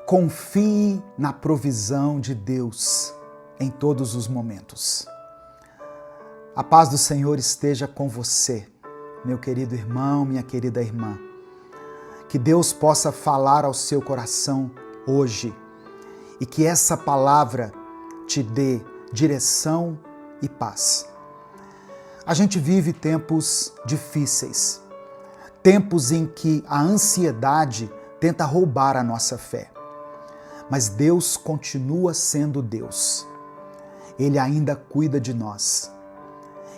Confie na provisão de Deus em todos os momentos. A paz do Senhor esteja com você, meu querido irmão, minha querida irmã. Que Deus possa falar ao seu coração hoje e que essa palavra te dê direção e paz. A gente vive tempos difíceis, tempos em que a ansiedade tenta roubar a nossa fé. Mas Deus continua sendo Deus. Ele ainda cuida de nós.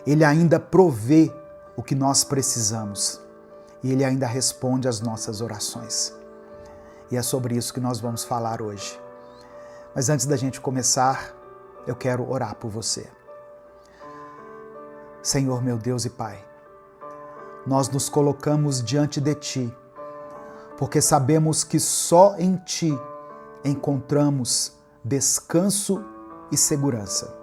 Ele ainda provê o que nós precisamos. E Ele ainda responde às nossas orações. E é sobre isso que nós vamos falar hoje. Mas antes da gente começar, eu quero orar por você. Senhor, meu Deus e Pai, nós nos colocamos diante de Ti, porque sabemos que só em Ti encontramos descanso e segurança.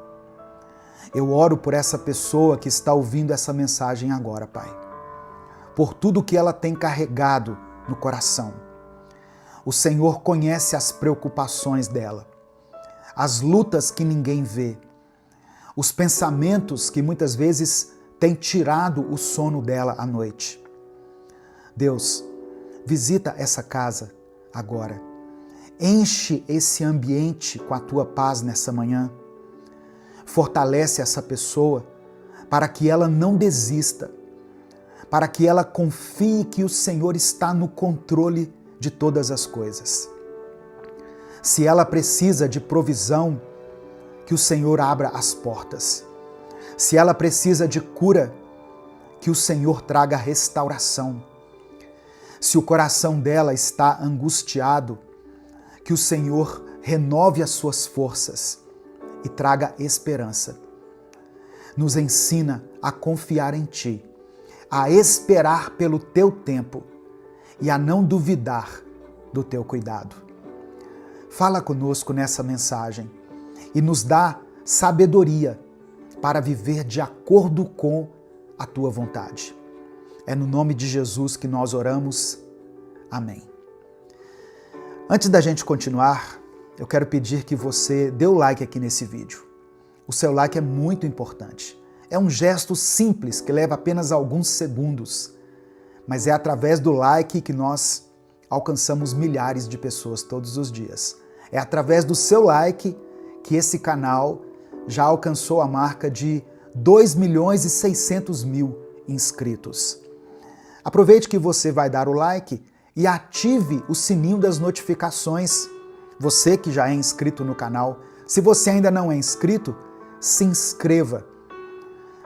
Eu oro por essa pessoa que está ouvindo essa mensagem agora, Pai, por tudo que ela tem carregado no coração. O Senhor conhece as preocupações dela, as lutas que ninguém vê, os pensamentos que muitas vezes têm tirado o sono dela à noite. Deus, visita essa casa agora. Enche esse ambiente com a Tua paz nessa manhã. Fortalece essa pessoa para que ela não desista, para que ela confie que o Senhor está no controle de todas as coisas. Se ela precisa de provisão, que o Senhor abra as portas. Se ela precisa de cura, que o Senhor traga restauração. Se o coração dela está angustiado, que o Senhor renove as suas forças e traga esperança. Nos ensina a confiar em Ti, a esperar pelo Teu tempo e a não duvidar do Teu cuidado. Fala conosco nessa mensagem e nos dá sabedoria para viver de acordo com a Tua vontade. É no nome de Jesus que nós oramos. Amém. Antes da gente continuar, eu quero pedir que você dê o like aqui nesse vídeo. O seu like é muito importante. É um gesto simples que leva apenas alguns segundos, mas é através do like que nós alcançamos milhares de pessoas todos os dias. É através do seu like que esse canal já alcançou a marca de 2.600.000 inscritos. Aproveite que você vai dar o like e ative o sininho das notificações. Você que já é inscrito no canal, se você ainda não é inscrito, se inscreva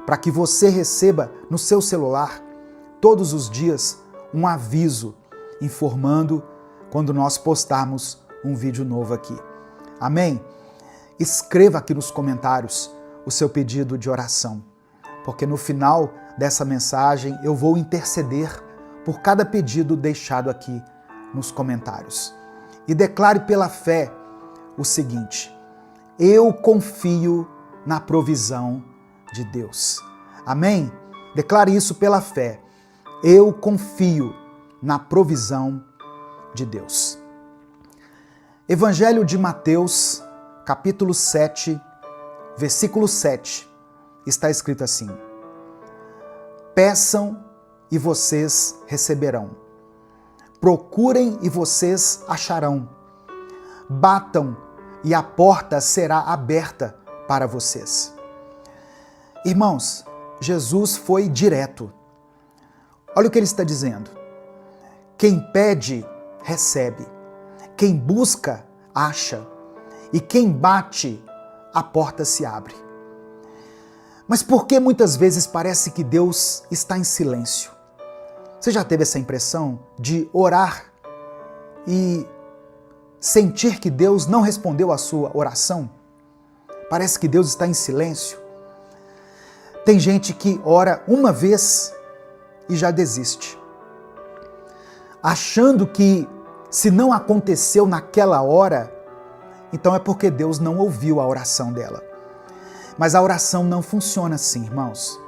para que você receba no seu celular todos os dias um aviso informando quando nós postarmos um vídeo novo aqui. Amém? Escreva aqui nos comentários o seu pedido de oração, porque no final dessa mensagem eu vou interceder por cada pedido deixado aqui nos comentários. E declare pela fé o seguinte: eu confio na provisão de Deus. Amém? Declare isso pela fé. Eu confio na provisão de Deus. Evangelho de Mateus, capítulo 7, versículo 7, está escrito assim: peçam e vocês receberão. Procurem e vocês acharão. Batam e a porta será aberta para vocês. Irmãos, Jesus foi direto. Olha o que ele está dizendo. Quem pede, recebe. Quem busca, acha. E quem bate, a porta se abre. Mas por que muitas vezes parece que Deus está em silêncio? Você já teve essa impressão de orar e sentir que Deus não respondeu à sua oração? Parece que Deus está em silêncio. Tem gente que ora uma vez e já desiste, achando que se não aconteceu naquela hora, então é porque Deus não ouviu a oração dela. Mas a oração não funciona assim, irmãos.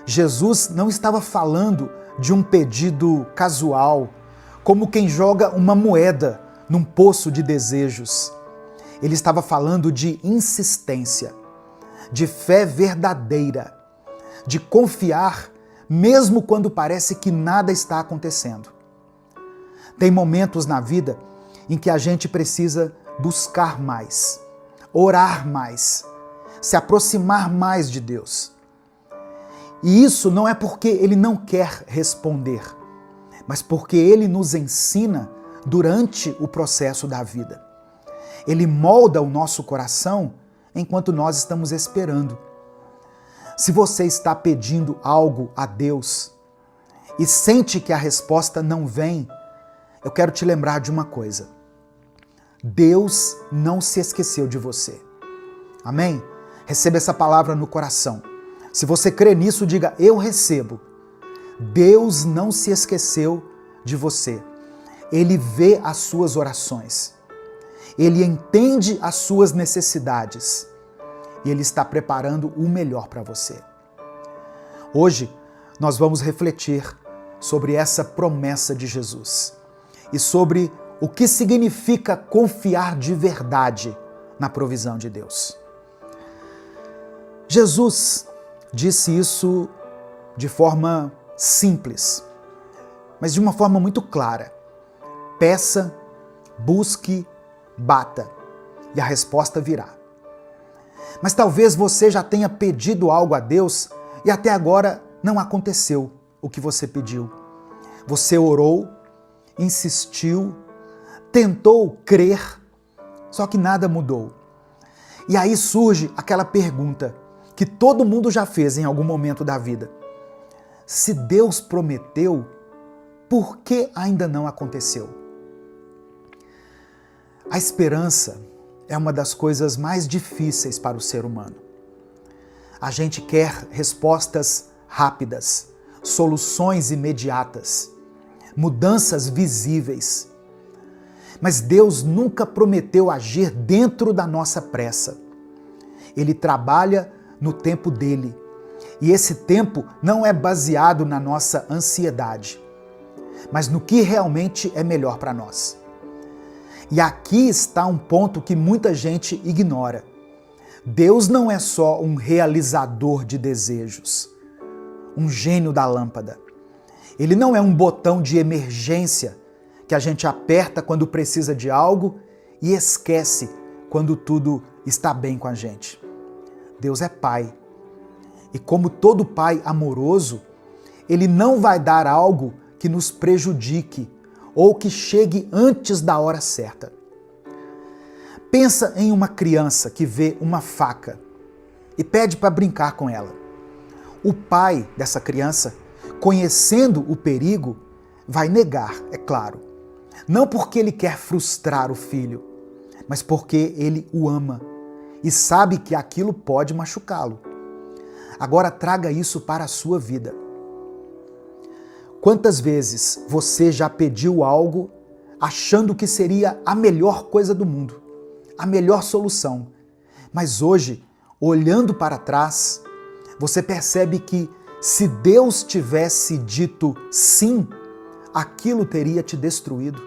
Jesus não estava falando de um pedido casual, como quem joga uma moeda num poço de desejos. Ele estava falando de insistência, de fé verdadeira, de confiar mesmo quando parece que nada está acontecendo. Tem momentos na vida em que a gente precisa buscar mais, orar mais, se aproximar mais de Deus. E isso não é porque Ele não quer responder, mas porque Ele nos ensina durante o processo da vida. Ele molda o nosso coração enquanto nós estamos esperando. Se você está pedindo algo a Deus e sente que a resposta não vem, eu quero te lembrar de uma coisa. Deus não se esqueceu de você. Amém? Receba essa palavra no coração. Se você crê nisso, diga: eu recebo. Deus não se esqueceu de você. Ele vê as suas orações. Ele entende as suas necessidades. E Ele está preparando o melhor para você. Hoje, nós vamos refletir sobre essa promessa de Jesus e sobre o que significa confiar de verdade na provisão de Deus. Jesus disse isso de forma simples, mas de uma forma muito clara. Peça, busque, bata, e a resposta virá. Mas talvez você já tenha pedido algo a Deus e até agora não aconteceu o que você pediu. Você orou, insistiu, tentou crer, só que nada mudou. E aí surge aquela pergunta que todo mundo já fez em algum momento da vida. Se Deus prometeu, por que ainda não aconteceu? A esperança é uma das coisas mais difíceis para o ser humano. A gente quer respostas rápidas, soluções imediatas, mudanças visíveis. Mas Deus nunca prometeu agir dentro da nossa pressa. Ele trabalha no tempo dele. E esse tempo não é baseado na nossa ansiedade, mas no que realmente é melhor para nós. E aqui está um ponto que muita gente ignora. Deus não é só um realizador de desejos, um gênio da lâmpada. Ele não é um botão de emergência que a gente aperta quando precisa de algo e esquece quando tudo está bem com a gente. Deus é Pai. E como todo pai amoroso, Ele não vai dar algo que nos prejudique ou que chegue antes da hora certa. Pensa em uma criança que vê uma faca e pede para brincar com ela. O pai dessa criança, conhecendo o perigo, vai negar, é claro. Não porque ele quer frustrar o filho, mas porque ele o ama e sabe que aquilo pode machucá-lo. Agora traga isso para a sua vida. Quantas vezes você já pediu algo achando que seria a melhor coisa do mundo, a melhor solução, mas hoje, olhando para trás, você percebe que se Deus tivesse dito sim, aquilo teria te destruído,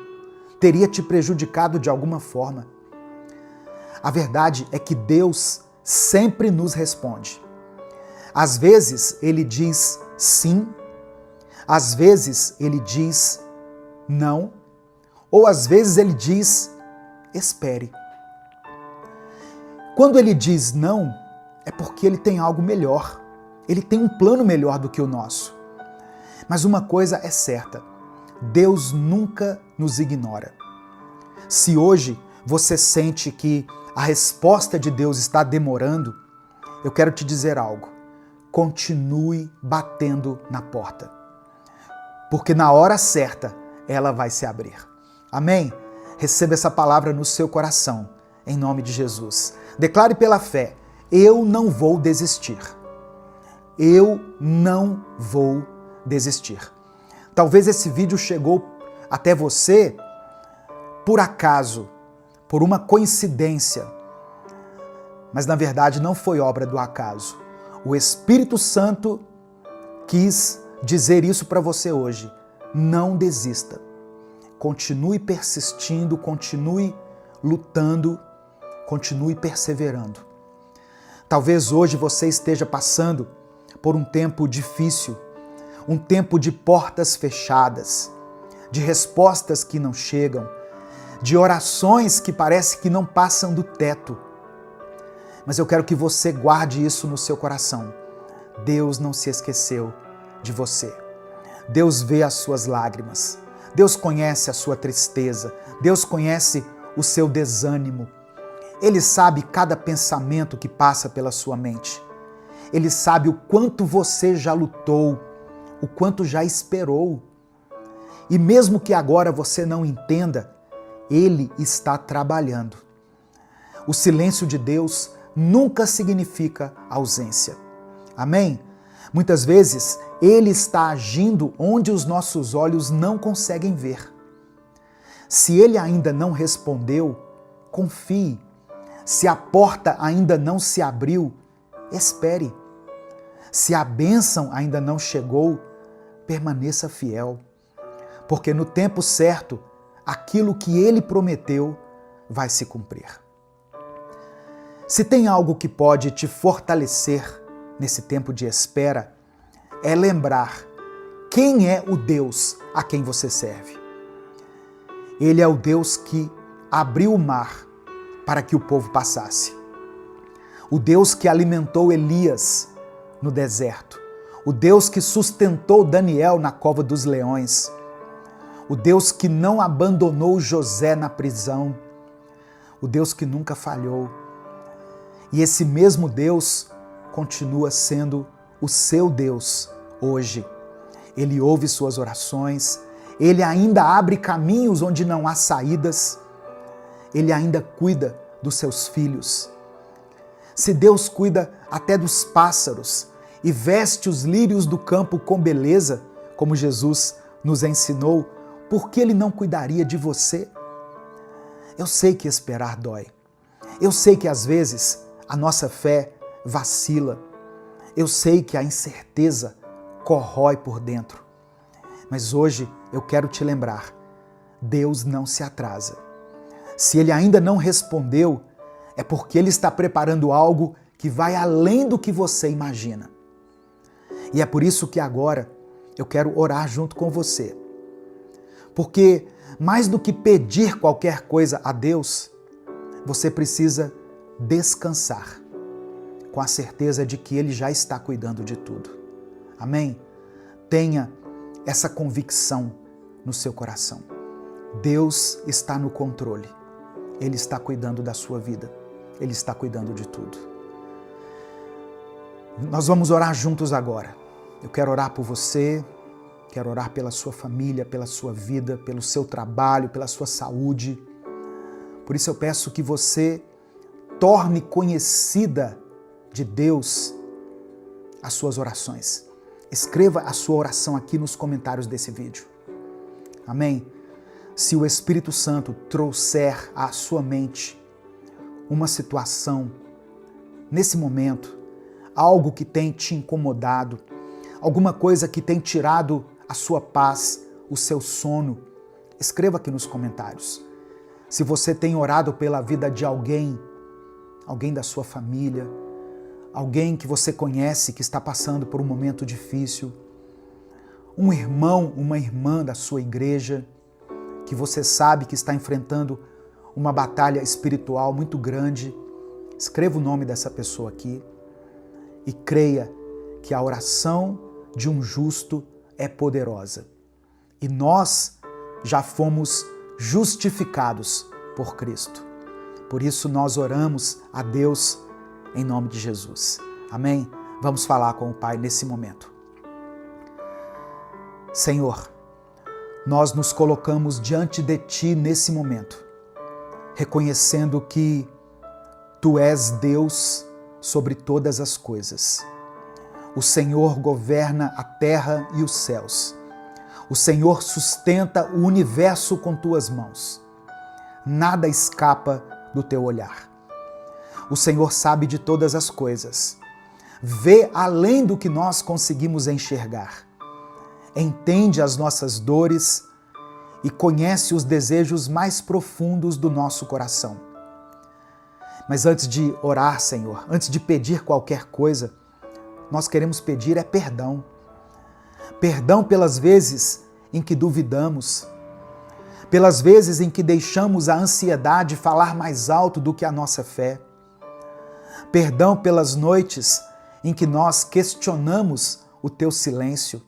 teria te prejudicado de alguma forma. A verdade é que Deus sempre nos responde. Às vezes Ele diz sim, às vezes Ele diz não, ou às vezes Ele diz espere. Quando Ele diz não, é porque Ele tem algo melhor. Ele tem um plano melhor do que o nosso. Mas uma coisa é certa, Deus nunca nos ignora. Se hoje você sente que a resposta de Deus está demorando, eu quero te dizer algo. Continue batendo na porta. Porque na hora certa, ela vai se abrir. Amém? Receba essa palavra no seu coração, em nome de Jesus. Declare pela fé, eu não vou desistir. Eu não vou desistir. Talvez esse vídeo chegou até você por acaso, por uma coincidência. Mas na verdade não foi obra do acaso. O Espírito Santo quis dizer isso para você hoje. Não desista. continue persistindo, continue lutando, continue perseverando. Talvez hoje você esteja passando por um tempo difícil, um tempo de portas fechadas, de respostas que não chegam, de orações que parece que não passam do teto. Mas eu quero que você guarde isso no seu coração. Deus não se esqueceu de você. Deus vê as suas lágrimas. Deus conhece a sua tristeza. Deus conhece o seu desânimo. Ele sabe cada pensamento que passa pela sua mente. Ele sabe o quanto você já lutou, o quanto já esperou. E mesmo que agora você não entenda, Ele está trabalhando. O silêncio de Deus nunca significa ausência. Amém? Muitas vezes, Ele está agindo onde os nossos olhos não conseguem ver. Se Ele ainda não respondeu, confie. Se a porta ainda não se abriu, espere. Se a bênção ainda não chegou, permaneça fiel. Porque no tempo certo, aquilo que Ele prometeu vai se cumprir. Se tem algo que pode te fortalecer nesse tempo de espera, é lembrar quem é o Deus a quem você serve. Ele é o Deus que abriu o mar para que o povo passasse. O Deus que alimentou Elias no deserto. O Deus que sustentou Daniel na cova dos leões. O Deus que não abandonou José na prisão. O Deus que nunca falhou. E esse mesmo Deus continua sendo o seu Deus hoje. Ele ouve suas orações. Ele ainda abre caminhos onde não há saídas. Ele ainda cuida dos seus filhos. Se Deus cuida até dos pássaros e veste os lírios do campo com beleza, como Jesus nos ensinou, por que Ele não cuidaria de você? Eu sei que esperar dói. Eu sei que às vezes a nossa fé vacila. Eu sei que a incerteza corrói por dentro. Mas hoje eu quero te lembrar, Deus não se atrasa. Se Ele ainda não respondeu, é porque Ele está preparando algo que vai além do que você imagina. E é por isso que agora eu quero orar junto com você. Porque mais do que pedir qualquer coisa a Deus, você precisa descansar, com a certeza de que Ele já está cuidando de tudo. Amém? Tenha essa convicção no seu coração. Deus está no controle. Ele está cuidando da sua vida. Ele está cuidando de tudo. Nós vamos orar juntos agora. Eu quero orar por você, quero orar pela sua família, pela sua vida, pelo seu trabalho, pela sua saúde. Por isso eu peço que você torne conhecida de Deus as suas orações. Escreva a sua oração aqui nos comentários desse vídeo. Amém? Se o Espírito Santo trouxer à sua mente uma situação, nesse momento, algo que tem te incomodado, alguma coisa que tem tirado a sua paz, o seu sono, escreva aqui nos comentários. Se você tem orado pela vida de alguém da sua família, alguém que você conhece que está passando por um momento difícil, um irmão, uma irmã da sua igreja, que você sabe que está enfrentando uma batalha espiritual muito grande, escreva o nome dessa pessoa aqui e creia que a oração de um justo é poderosa. E nós já fomos justificados por Cristo. Por isso nós oramos a Deus em nome de Jesus. Amém? Vamos falar com o Pai nesse momento. Senhor, nós nos colocamos diante de Ti nesse momento, reconhecendo que Tu és Deus sobre todas as coisas. O Senhor governa a terra e os céus. O Senhor sustenta o universo com Tuas mãos. Nada escapa do Teu olhar. O Senhor sabe de todas as coisas. Vê além do que nós conseguimos enxergar. Entende as nossas dores e conhece os desejos mais profundos do nosso coração. Mas antes de orar, Senhor, antes de pedir qualquer coisa, nós queremos pedir perdão. Perdão pelas vezes em que duvidamos, pelas vezes em que deixamos a ansiedade falar mais alto do que a nossa fé. Perdão pelas noites em que nós questionamos o teu silêncio,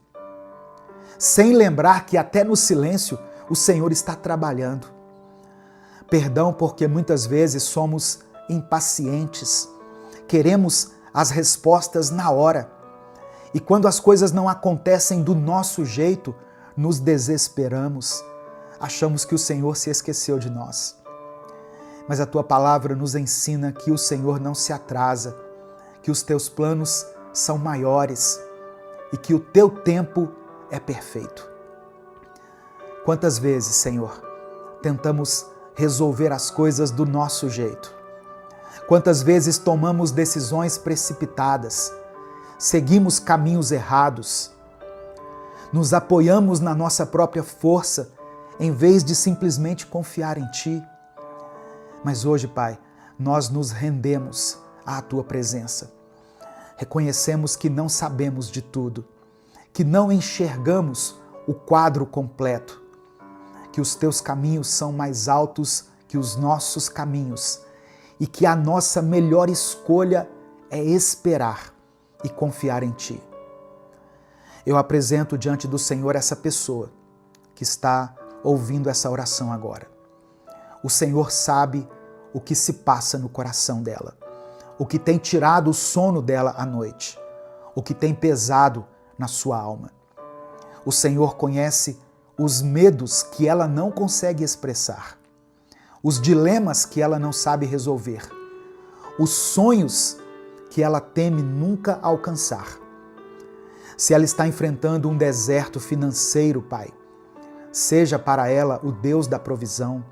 sem lembrar que até no silêncio o Senhor está trabalhando. Perdão porque muitas vezes somos impacientes, queremos as respostas na hora. E quando as coisas não acontecem do nosso jeito, nos desesperamos, achamos que o Senhor se esqueceu de nós. Mas a tua palavra nos ensina que o Senhor não se atrasa, que os teus planos são maiores e que o teu tempo é perfeito. Quantas vezes, Senhor, tentamos resolver as coisas do nosso jeito? Quantas vezes tomamos decisões precipitadas, seguimos caminhos errados, nos apoiamos na nossa própria força, em vez de simplesmente confiar em Ti. Mas hoje, Pai, nós nos rendemos à Tua presença. Reconhecemos que não sabemos de tudo, que não enxergamos o quadro completo, que os Teus caminhos são mais altos que os nossos caminhos e que a nossa melhor escolha é esperar e confiar em Ti. Eu apresento diante do Senhor essa pessoa que está ouvindo essa oração agora. O Senhor sabe o que se passa no coração dela, o que tem tirado o sono dela à noite, o que tem pesado na sua alma. O Senhor conhece os medos que ela não consegue expressar, os dilemas que ela não sabe resolver, os sonhos que ela teme nunca alcançar. Se ela está enfrentando um deserto financeiro, Pai, seja para ela o Deus da provisão,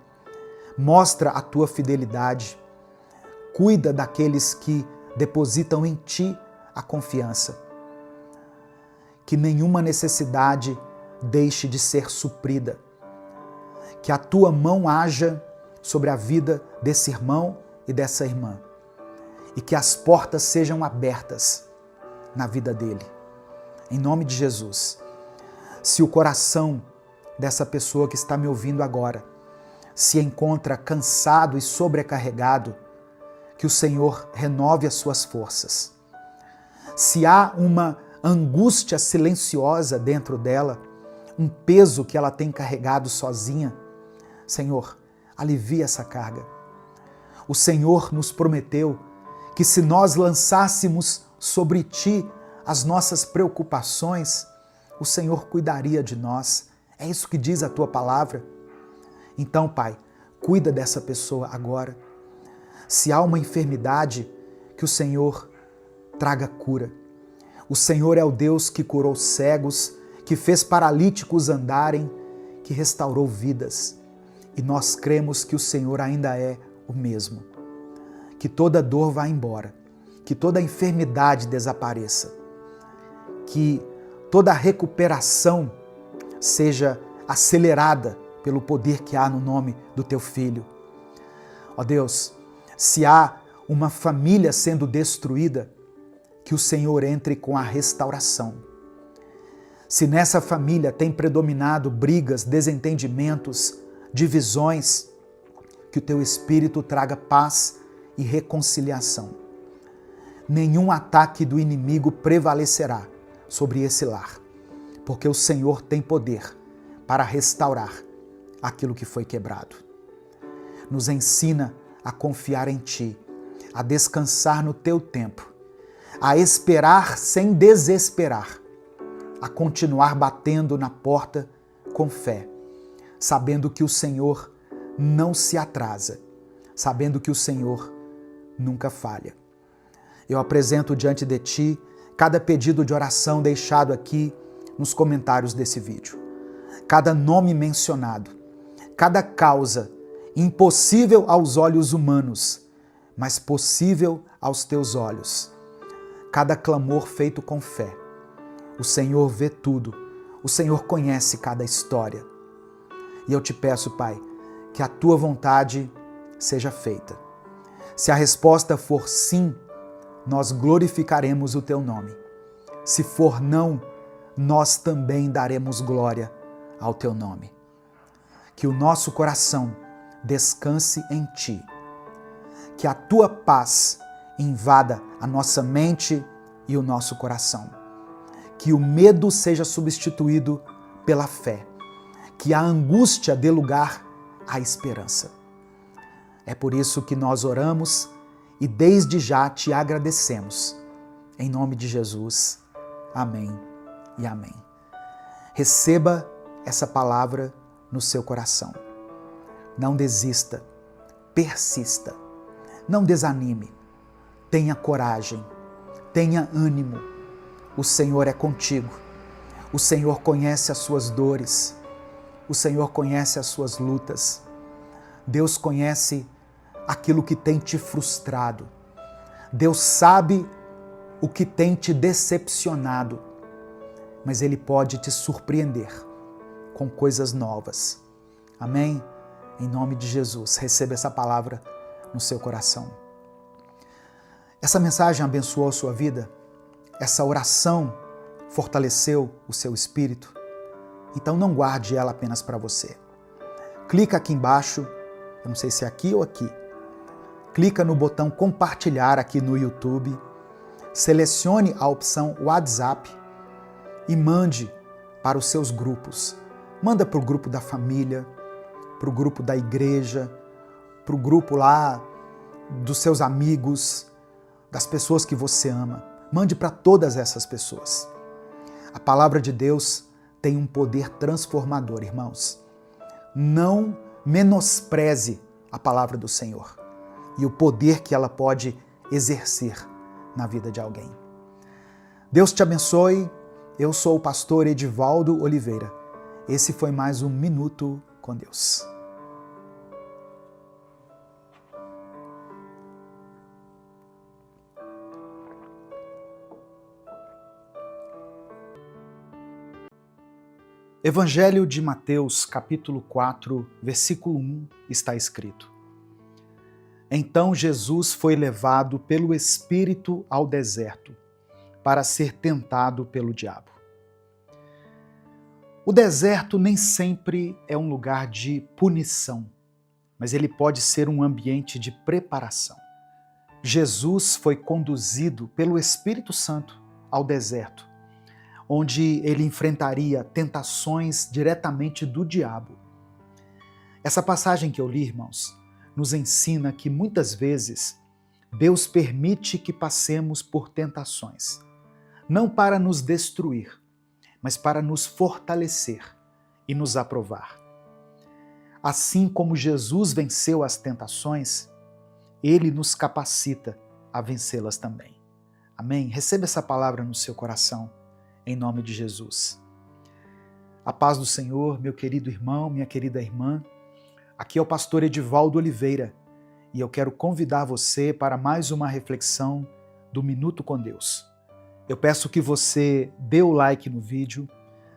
mostra a tua fidelidade, cuida daqueles que depositam em Ti a confiança. Que nenhuma necessidade deixe de ser suprida, que a Tua mão haja sobre a vida desse irmão e dessa irmã, e que as portas sejam abertas na vida dele. Em nome de Jesus. Se o coração dessa pessoa que está me ouvindo agora se encontra cansado e sobrecarregado, que o Senhor renove as suas forças. Se há uma angústia silenciosa dentro dela, um peso que ela tem carregado sozinha, Senhor, alivia essa carga. O Senhor nos prometeu que se nós lançássemos sobre Ti as nossas preocupações, o Senhor cuidaria de nós. É isso que diz a Tua palavra. Então, Pai, cuida dessa pessoa agora. Se há uma enfermidade, que o Senhor traga cura. O Senhor é o Deus que curou cegos, que fez paralíticos andarem, que restaurou vidas. E nós cremos que o Senhor ainda é o mesmo. Que toda dor vá embora, que toda enfermidade desapareça, que toda recuperação seja acelerada pelo poder que há no nome do Teu Filho. Ó Deus, se há uma família sendo destruída, que o Senhor entre com a restauração. Se nessa família tem predominado brigas, desentendimentos, divisões, que o Teu Espírito traga paz e reconciliação. Nenhum ataque do inimigo prevalecerá sobre esse lar, porque o Senhor tem poder para restaurar aquilo que foi quebrado. Nos ensina a confiar em Ti, a descansar no Teu tempo, a esperar sem desesperar, a continuar batendo na porta com fé, sabendo que o Senhor não se atrasa, sabendo que o Senhor nunca falha. Eu apresento diante de Ti cada pedido de oração deixado aqui nos comentários desse vídeo, cada nome mencionado, cada causa impossível aos olhos humanos, mas possível aos Teus olhos, cada clamor feito com fé. O Senhor vê tudo, o Senhor conhece cada história. E eu te peço, Pai, que a tua vontade seja feita. Se a resposta for sim, nós glorificaremos o teu nome. Se for não, nós também daremos glória ao teu nome. Que o nosso coração descanse em ti. Que a tua paz invada a nossa mente e o nosso coração. Que o medo seja substituído pela fé. Que a angústia dê lugar à esperança. É por isso que nós oramos e desde já te agradecemos. Em nome de Jesus. Amém e amém. Receba essa palavra no seu coração. Não desista, persista, não desanime, tenha coragem, tenha ânimo. O Senhor é contigo, o Senhor conhece as suas dores, o Senhor conhece as suas lutas. Deus conhece aquilo que tem te frustrado. Deus sabe o que tem te decepcionado, mas Ele pode te surpreender com coisas novas. Amém? Em nome de Jesus, receba essa palavra no seu coração. Essa mensagem abençoou a sua vida? Essa oração fortaleceu o seu espírito? Então não guarde ela apenas para você. Clica aqui embaixo, eu não sei se é aqui ou aqui. Clica no botão compartilhar aqui no YouTube. Selecione a opção WhatsApp e mande para os seus grupos. Manda para o grupo da família, para o grupo da igreja, para o grupo lá dos seus amigos, das pessoas que você ama. Mande para todas essas pessoas. A palavra de Deus tem um poder transformador, irmãos. Não menospreze a palavra do Senhor e o poder que ela pode exercer na vida de alguém. Deus te abençoe. Eu sou o pastor Edivaldo Oliveira. Esse foi mais um Minuto com Deus. Evangelho de Mateus, capítulo 4, versículo 1, está escrito: Então Jesus foi levado pelo Espírito ao deserto, para ser tentado pelo diabo. O deserto nem sempre é um lugar de punição, mas ele pode ser um ambiente de preparação. Jesus foi conduzido pelo Espírito Santo ao deserto, onde ele enfrentaria tentações diretamente do diabo. Essa passagem que eu li, irmãos, nos ensina que muitas vezes Deus permite que passemos por tentações, não para nos destruir, mas para nos fortalecer e nos aprovar. Assim como Jesus venceu as tentações, Ele nos capacita a vencê-las também. Amém? Receba essa palavra no seu coração, em nome de Jesus. A paz do Senhor, meu querido irmão, minha querida irmã. Aqui é o pastor Edivaldo Oliveira e eu quero convidar você para mais uma reflexão do Minuto com Deus. Eu peço que você dê o like no vídeo,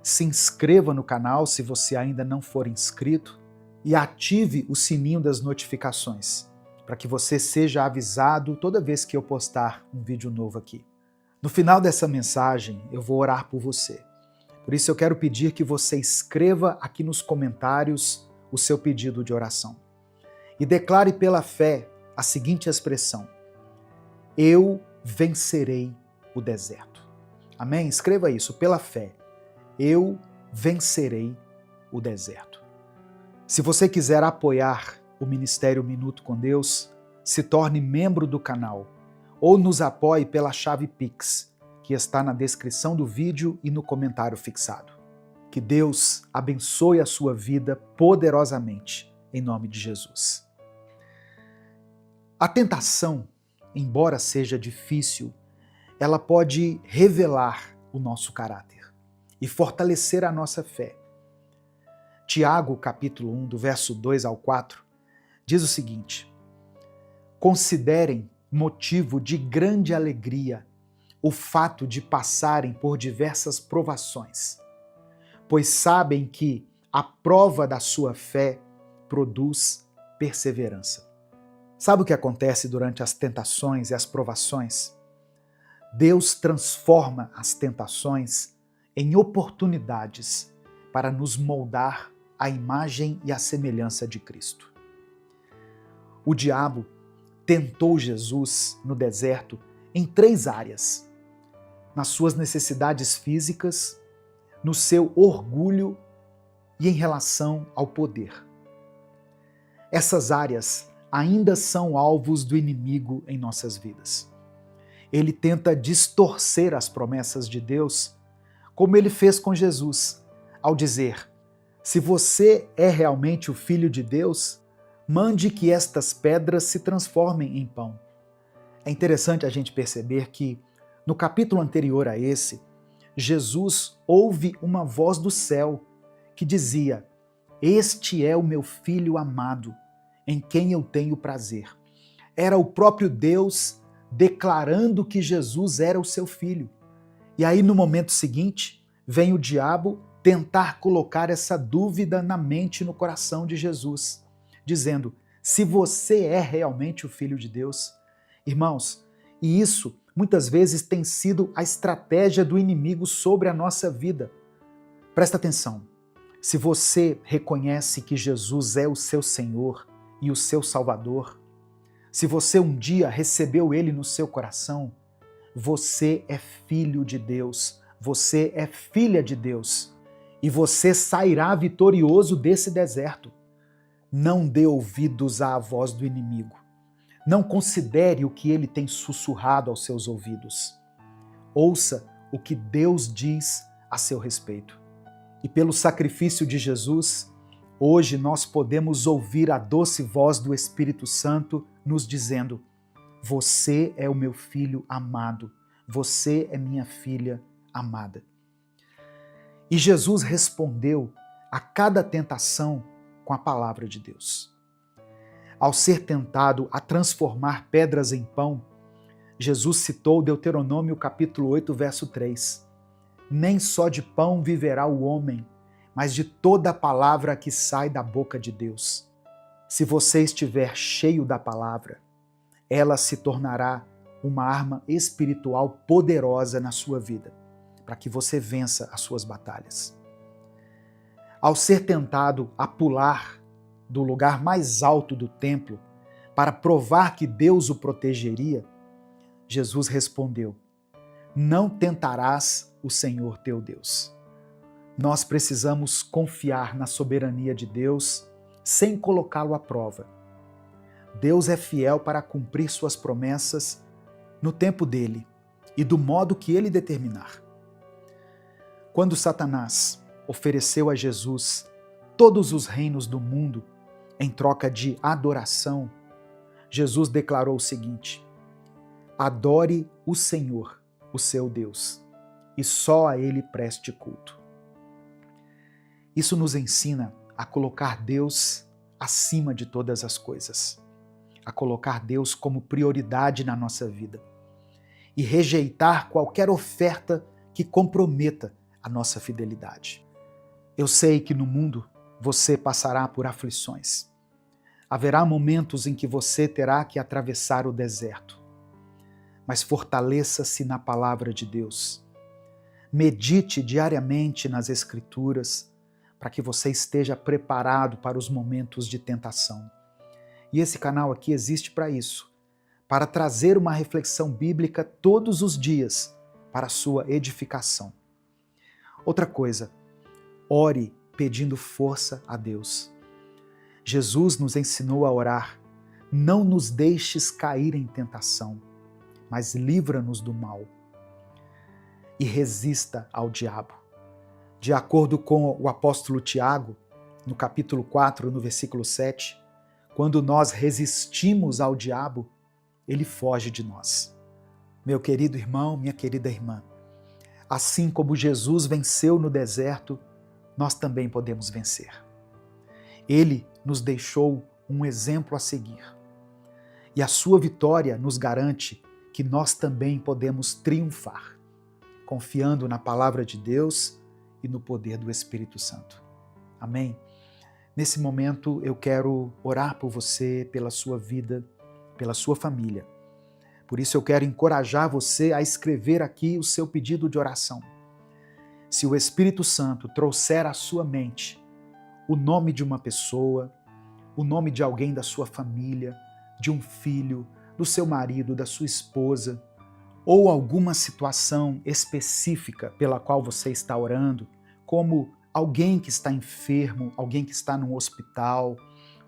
se inscreva no canal se você ainda não for inscrito e ative o sininho das notificações para que você seja avisado toda vez que eu postar um vídeo novo aqui. No final dessa mensagem, eu vou orar por você. Por isso eu quero pedir que você escreva aqui nos comentários o seu pedido de oração. E declare pela fé a seguinte expressão: eu vencerei o deserto. Amém? Escreva isso, pela fé. Eu vencerei o deserto. Se você quiser apoiar o Ministério Minuto com Deus, se torne membro do canal ou nos apoie pela chave Pix, que está na descrição do vídeo e no comentário fixado. Que Deus abençoe a sua vida poderosamente, em nome de Jesus. A tentação, embora seja difícil, ela pode revelar o nosso caráter e fortalecer a nossa fé. Tiago, capítulo 1, do verso 2 ao 4, diz o seguinte: considerem motivo de grande alegria o fato de passarem por diversas provações, pois sabem que a prova da sua fé produz perseverança. Sabe o que acontece durante as tentações e as provações? Deus transforma as tentações em oportunidades para nos moldar à imagem e à semelhança de Cristo. O diabo tentou Jesus no deserto em 3 áreas: nas suas necessidades físicas, no seu orgulho e em relação ao poder. Essas áreas ainda são alvos do inimigo em nossas vidas. Ele tenta distorcer as promessas de Deus, como ele fez com Jesus, ao dizer: se você é realmente o Filho de Deus, mande que estas pedras se transformem em pão. É interessante a gente perceber que, no capítulo anterior a esse, Jesus ouve uma voz do céu que dizia: este é o meu Filho amado, em quem eu tenho prazer. Era o próprio Deus declarando que Jesus era o seu filho. E aí, no momento seguinte, vem o diabo tentar colocar essa dúvida na mente e no coração de Jesus, dizendo: se você é realmente o Filho de Deus. Irmãos, e isso muitas vezes tem sido a estratégia do inimigo sobre a nossa vida. Presta atenção. Se você reconhece que Jesus é o seu Senhor e o seu Salvador, se você um dia recebeu Ele no seu coração, você é filho de Deus, você é filha de Deus, e você sairá vitorioso desse deserto. Não dê ouvidos à voz do inimigo. Não considere o que ele tem sussurrado aos seus ouvidos. Ouça o que Deus diz a seu respeito. E pelo sacrifício de Jesus, hoje nós podemos ouvir a doce voz do Espírito Santo nos dizendo: você é o meu filho amado, você é minha filha amada. E Jesus respondeu a cada tentação com a palavra de Deus. Ao ser tentado a transformar pedras em pão, Jesus citou Deuteronômio capítulo 8, verso 3. Nem só de pão viverá o homem, mas de toda a palavra que sai da boca de Deus. Se você estiver cheio da palavra, ela se tornará uma arma espiritual poderosa na sua vida, para que você vença as suas batalhas. Ao ser tentado a pular do lugar mais alto do templo para provar que Deus o protegeria, Jesus respondeu: não tentarás o Senhor teu Deus. Nós precisamos confiar na soberania de Deus sem colocá-lo à prova. Deus é fiel para cumprir suas promessas no tempo dele e do modo que ele determinar. Quando Satanás ofereceu a Jesus todos os reinos do mundo em troca de adoração, Jesus declarou o seguinte: adore o Senhor, o seu Deus, e só a ele preste culto. Isso nos ensina a colocar Deus acima de todas as coisas, a colocar Deus como prioridade na nossa vida e rejeitar qualquer oferta que comprometa a nossa fidelidade. Eu sei que no mundo você passará por aflições. Haverá momentos em que você terá que atravessar o deserto. Mas fortaleça-se na palavra de Deus. Medite diariamente nas Escrituras para que você esteja preparado para os momentos de tentação. E esse canal aqui existe para isso, para trazer uma reflexão bíblica todos os dias para a sua edificação. Outra coisa, ore pedindo força a Deus. Jesus nos ensinou a orar: não nos deixes cair em tentação, mas livra-nos do mal. E resista ao diabo. De acordo com o apóstolo Tiago, no capítulo 4, no versículo 7, quando nós resistimos ao diabo, ele foge de nós. Meu querido irmão, minha querida irmã, assim como Jesus venceu no deserto, nós também podemos vencer. Ele nos deixou um exemplo a seguir. E a sua vitória nos garante que nós também podemos triunfar, confiando na palavra de Deus e no poder do Espírito Santo. Amém? Nesse momento eu quero orar por você, pela sua vida, pela sua família. Por isso eu quero encorajar você a escrever aqui o seu pedido de oração. Se o Espírito Santo trouxer à sua mente o nome de uma pessoa, o nome de alguém da sua família, de um filho, do seu marido, da sua esposa, ou alguma situação específica pela qual você está orando, como alguém que está enfermo, alguém que está num hospital,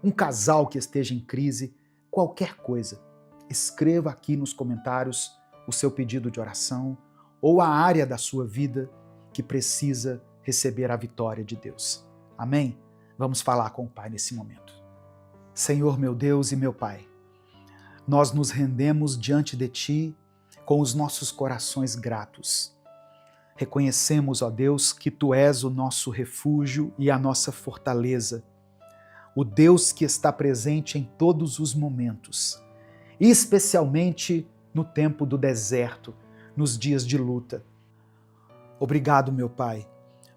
um casal que esteja em crise, qualquer coisa, escreva aqui nos comentários o seu pedido de oração ou a área da sua vida que precisa receber a vitória de Deus. Amém? Vamos falar com o Pai nesse momento. Senhor, meu Deus e meu Pai, nós nos rendemos diante de Ti com os nossos corações gratos. Reconhecemos, ó Deus, que Tu és o nosso refúgio e a nossa fortaleza, o Deus que está presente em todos os momentos, e especialmente no tempo do deserto, nos dias de luta. Obrigado, meu Pai,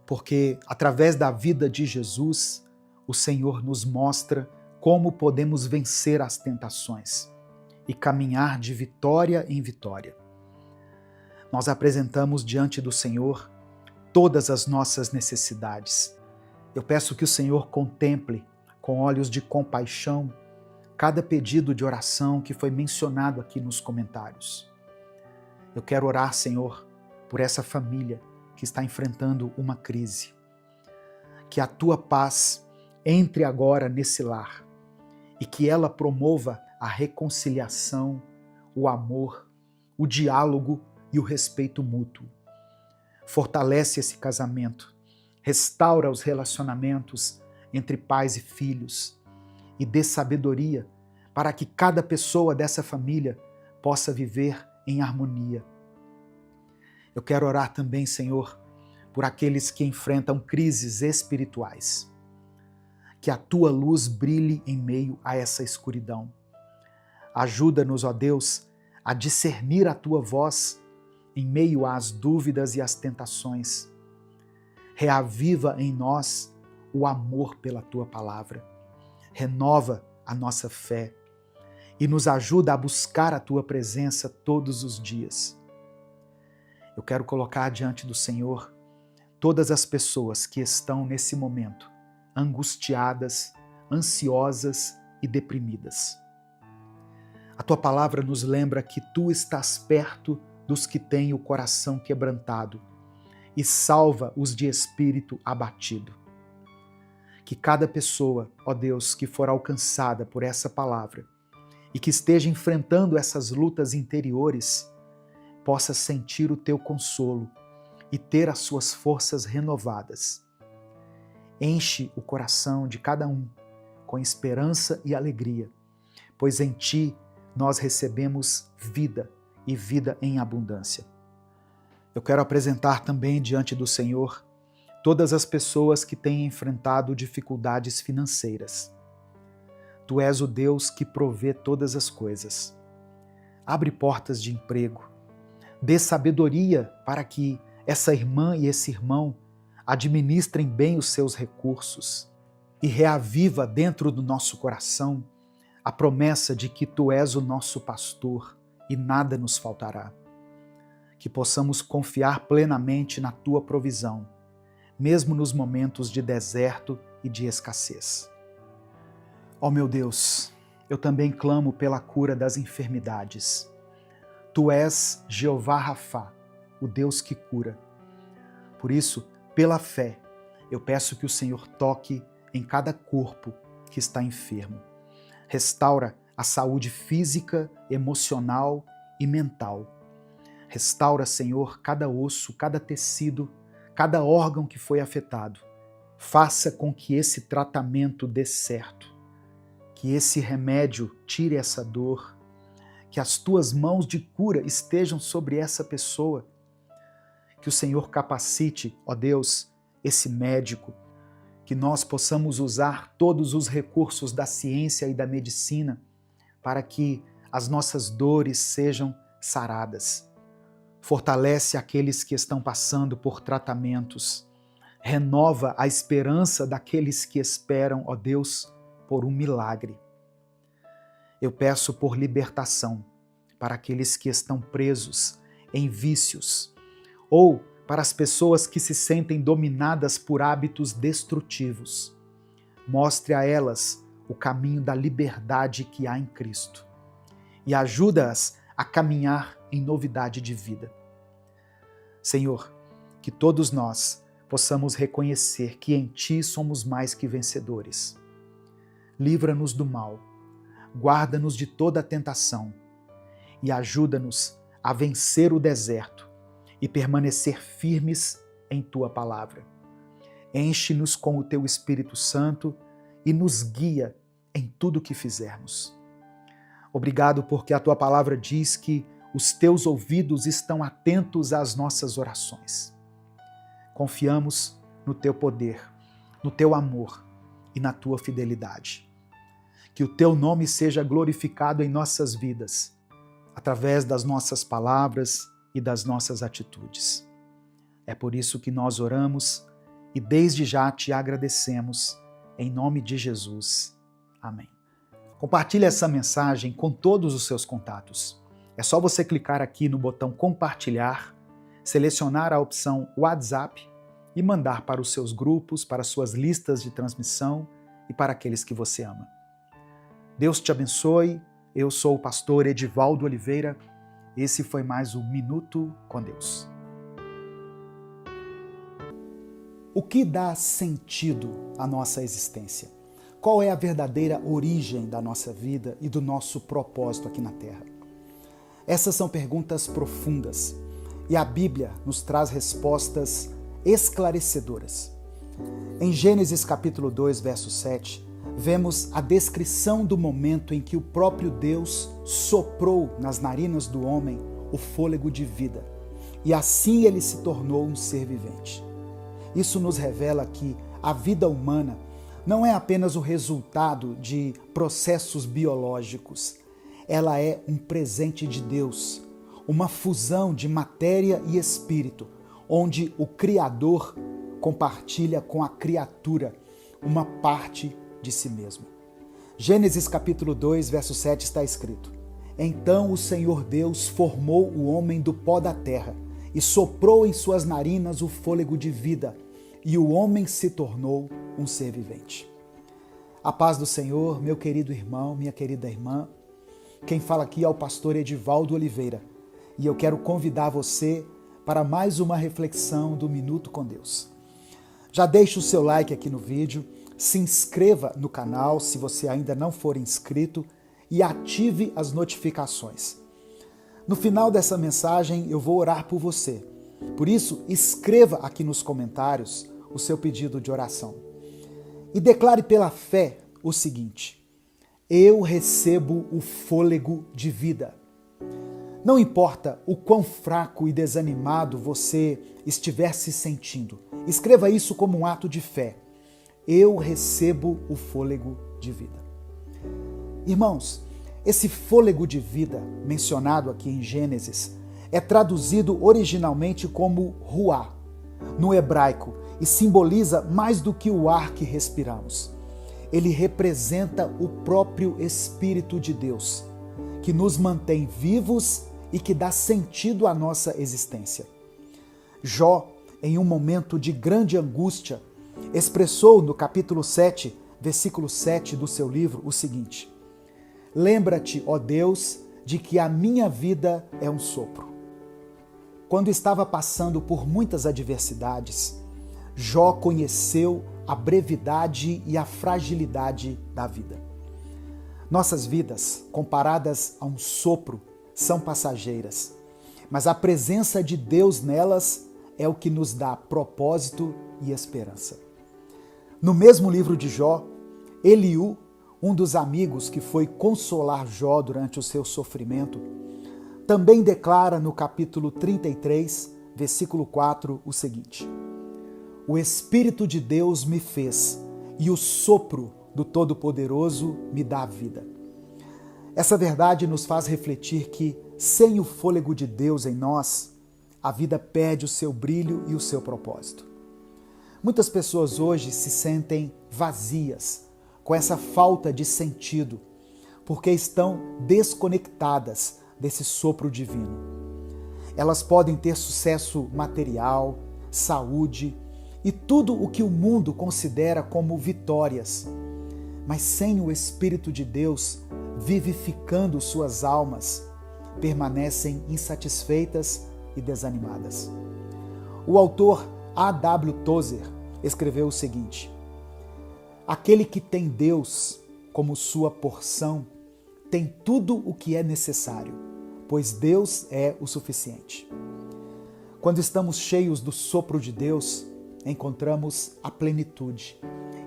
porque através da vida de Jesus, o Senhor nos mostra como podemos vencer as tentações e caminhar de vitória em vitória. Nós apresentamos diante do Senhor todas as nossas necessidades. Eu peço que o Senhor contemple com olhos de compaixão cada pedido de oração que foi mencionado aqui nos comentários. Eu quero orar, Senhor, por essa família que está enfrentando uma crise. Que a Tua paz entre agora nesse lar e que ela promova a reconciliação, o amor, o diálogo e o respeito mútuo. Fortalece esse casamento, restaura os relacionamentos entre pais e filhos e dê sabedoria para que cada pessoa dessa família possa viver em harmonia. Eu quero orar também, Senhor, por aqueles que enfrentam crises espirituais. Que a Tua luz brilhe em meio a essa escuridão. Ajuda-nos, ó Deus, a discernir a Tua voz em meio às dúvidas e às tentações. Reaviva em nós o amor pela Tua palavra. Renova a nossa fé e nos ajuda a buscar a Tua presença todos os dias. Eu quero colocar diante do Senhor todas as pessoas que estão nesse momento angustiadas, ansiosas e deprimidas. A Tua palavra nos lembra que Tu estás perto dos que têm o coração quebrantado e salva os de espírito abatido. Que cada pessoa, ó Deus, que for alcançada por essa palavra e que esteja enfrentando essas lutas interiores, possa sentir o Teu consolo e ter as suas forças renovadas. Enche o coração de cada um com esperança e alegria, pois em Ti nós recebemos vida e vida em abundância. Eu quero apresentar também diante do Senhor todas as pessoas que têm enfrentado dificuldades financeiras. Tu és o Deus que provê todas as coisas. Abre portas de emprego, dê sabedoria para que essa irmã e esse irmão administrem bem os seus recursos e reaviva dentro do nosso coração a promessa de que Tu és o nosso pastor e nada nos faltará. Que possamos confiar plenamente na Tua provisão, mesmo nos momentos de deserto e de escassez. Ó meu Deus, eu também clamo pela cura das enfermidades. Tu és Jeová Rafá, o Deus que cura. Por isso, pela fé, eu peço que o Senhor toque em cada corpo que está enfermo. Restaura a saúde física, emocional e mental. Restaura, Senhor, cada osso, cada tecido, cada órgão que foi afetado. Faça com que esse tratamento dê certo, que esse remédio tire essa dor, que as Tuas mãos de cura estejam sobre essa pessoa. Que o Senhor capacite, ó Deus, esse médico, que nós possamos usar todos os recursos da ciência e da medicina para que as nossas dores sejam saradas. Fortalece aqueles que estão passando por tratamentos. renova a esperança daqueles que esperam, ó Deus, por um milagre. Eu peço por libertação para aqueles que estão presos em vícios ou para as pessoas que se sentem dominadas por hábitos destrutivos. Mostre a elas o caminho da liberdade que há em Cristo e ajuda-as a caminhar em novidade de vida. Senhor, que todos nós possamos reconhecer que em Ti somos mais que vencedores. Livra-nos do mal, guarda-nos de toda a tentação e ajuda-nos a vencer o deserto e permanecer firmes em Tua palavra. Enche-nos com o Teu Espírito Santo e nos guia em tudo o que fizermos. Obrigado porque a Tua palavra diz que os Teus ouvidos estão atentos às nossas orações. Confiamos no Teu poder, no Teu amor e na Tua fidelidade. Que o Teu nome seja glorificado em nossas vidas, através das nossas palavras e das nossas atitudes. É por isso que nós oramos e desde já Te agradecemos, em nome de Jesus. Amém. Compartilhe essa mensagem com todos os seus contatos. É só você clicar aqui no botão compartilhar, selecionar a opção WhatsApp e mandar para os seus grupos, para suas listas de transmissão e para aqueles que você ama. Deus te abençoe. Eu sou o pastor Edivaldo Oliveira. Esse foi mais um Minuto com Deus. O que dá sentido à nossa existência? Qual é a verdadeira origem da nossa vida e do nosso propósito aqui na Terra? Essas são perguntas profundas e a Bíblia nos traz respostas esclarecedoras. Em Gênesis capítulo 2, verso 7, vemos a descrição do momento em que o próprio Deus soprou nas narinas do homem o fôlego de vida e assim ele se tornou um ser vivente. Isso nos revela que a vida humana não é apenas o resultado de processos biológicos. Ela é um presente de Deus, uma fusão de matéria e espírito, onde o Criador compartilha com a criatura uma parte de si mesmo. Gênesis capítulo 2, verso 7 está escrito: Então o Senhor Deus formou o homem do pó da terra e soprou em suas narinas o fôlego de vida, e o homem se tornou um ser vivente. A paz do Senhor, meu querido irmão, minha querida irmã. Quem fala aqui é o pastor Edivaldo Oliveira e eu quero convidar você para mais uma reflexão do Minuto com Deus. Já deixe o seu like aqui no vídeo, se inscreva no canal se você ainda não for inscrito e ative as notificações. No final dessa mensagem eu vou orar por você. Por isso, escreva aqui nos comentários o seu pedido de oração. E declare pela fé o seguinte: eu recebo o fôlego de vida. Não importa o quão fraco e desanimado você estiver se sentindo, escreva isso como um ato de fé. Eu recebo o fôlego de vida. Irmãos, esse fôlego de vida mencionado aqui em Gênesis é traduzido originalmente como ruá, no hebraico, e simboliza mais do que o ar que respiramos. Ele representa o próprio Espírito de Deus, que nos mantém vivos e que dá sentido à nossa existência. Jó, em um momento de grande angústia, expressou no capítulo 7, versículo 7 do seu livro o seguinte: Lembra-te, ó Deus, de que a minha vida é um sopro. Quando estava passando por muitas adversidades, Jó conheceu a brevidade e a fragilidade da vida. Nossas vidas, comparadas a um sopro, são passageiras, mas a presença de Deus nelas é o que nos dá propósito e esperança. No mesmo livro de Jó, Eliú, um dos amigos que foi consolar Jó durante o seu sofrimento, também declara no capítulo 33, versículo 4, o seguinte: O Espírito de Deus me fez, e o sopro do Todo-Poderoso me dá vida. Essa verdade nos faz refletir que, sem o fôlego de Deus em nós, a vida perde o seu brilho e o seu propósito. Muitas pessoas hoje se sentem vazias, com essa falta de sentido, porque estão desconectadas desse sopro divino. Elas podem ter sucesso material, saúde e tudo o que o mundo considera como vitórias, mas sem o Espírito de Deus vivificando suas almas, permanecem insatisfeitas e desanimadas. O autor A.W. Tozer escreveu o seguinte: aquele que tem Deus como sua porção tem tudo o que é necessário, pois Deus é o suficiente. Quando estamos cheios do sopro de Deus, encontramos a plenitude,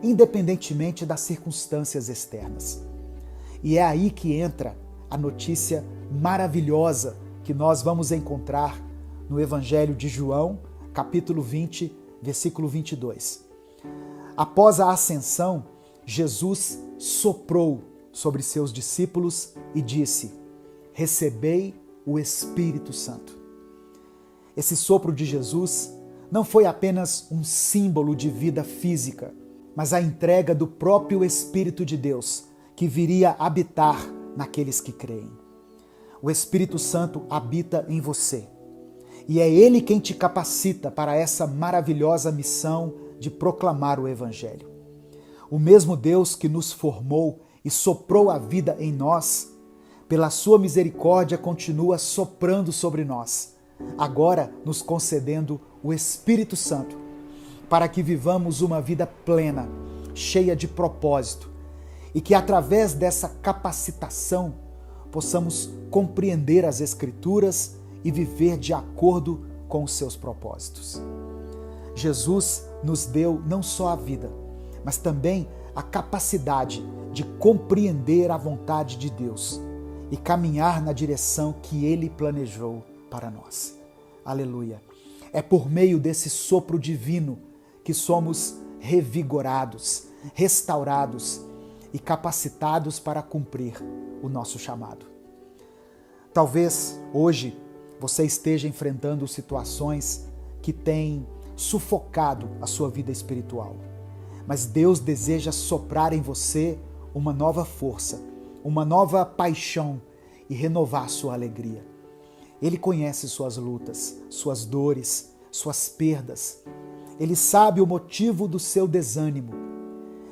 independentemente das circunstâncias externas. E é aí que entra a notícia maravilhosa que nós vamos encontrar no Evangelho de João, capítulo 20, versículo 22. Após a ascensão, Jesus soprou sobre seus discípulos e disse: recebei o Espírito Santo. Esse sopro de Jesus não foi apenas um símbolo de vida física, mas a entrega do próprio Espírito de Deus, que viria habitar naqueles que creem. O Espírito Santo habita em você, e é Ele quem te capacita para essa maravilhosa missão de proclamar o Evangelho. O mesmo Deus que nos formou e soprou a vida em nós, pela sua misericórdia continua soprando sobre nós, agora nos concedendo o Espírito Santo, para que vivamos uma vida plena, cheia de propósito, e que através dessa capacitação possamos compreender as Escrituras e viver de acordo com os seus propósitos. Jesus nos deu não só a vida, mas também a capacidade de compreender a vontade de Deus e caminhar na direção que Ele planejou para nós. Aleluia! É por meio desse sopro divino que somos revigorados, restaurados e capacitados para cumprir o nosso chamado. Talvez hoje você esteja enfrentando situações que têm sufocado a sua vida espiritual, mas Deus deseja soprar em você uma nova força, uma nova paixão e renovar sua alegria. Ele conhece suas lutas, suas dores, suas perdas. Ele sabe o motivo do seu desânimo,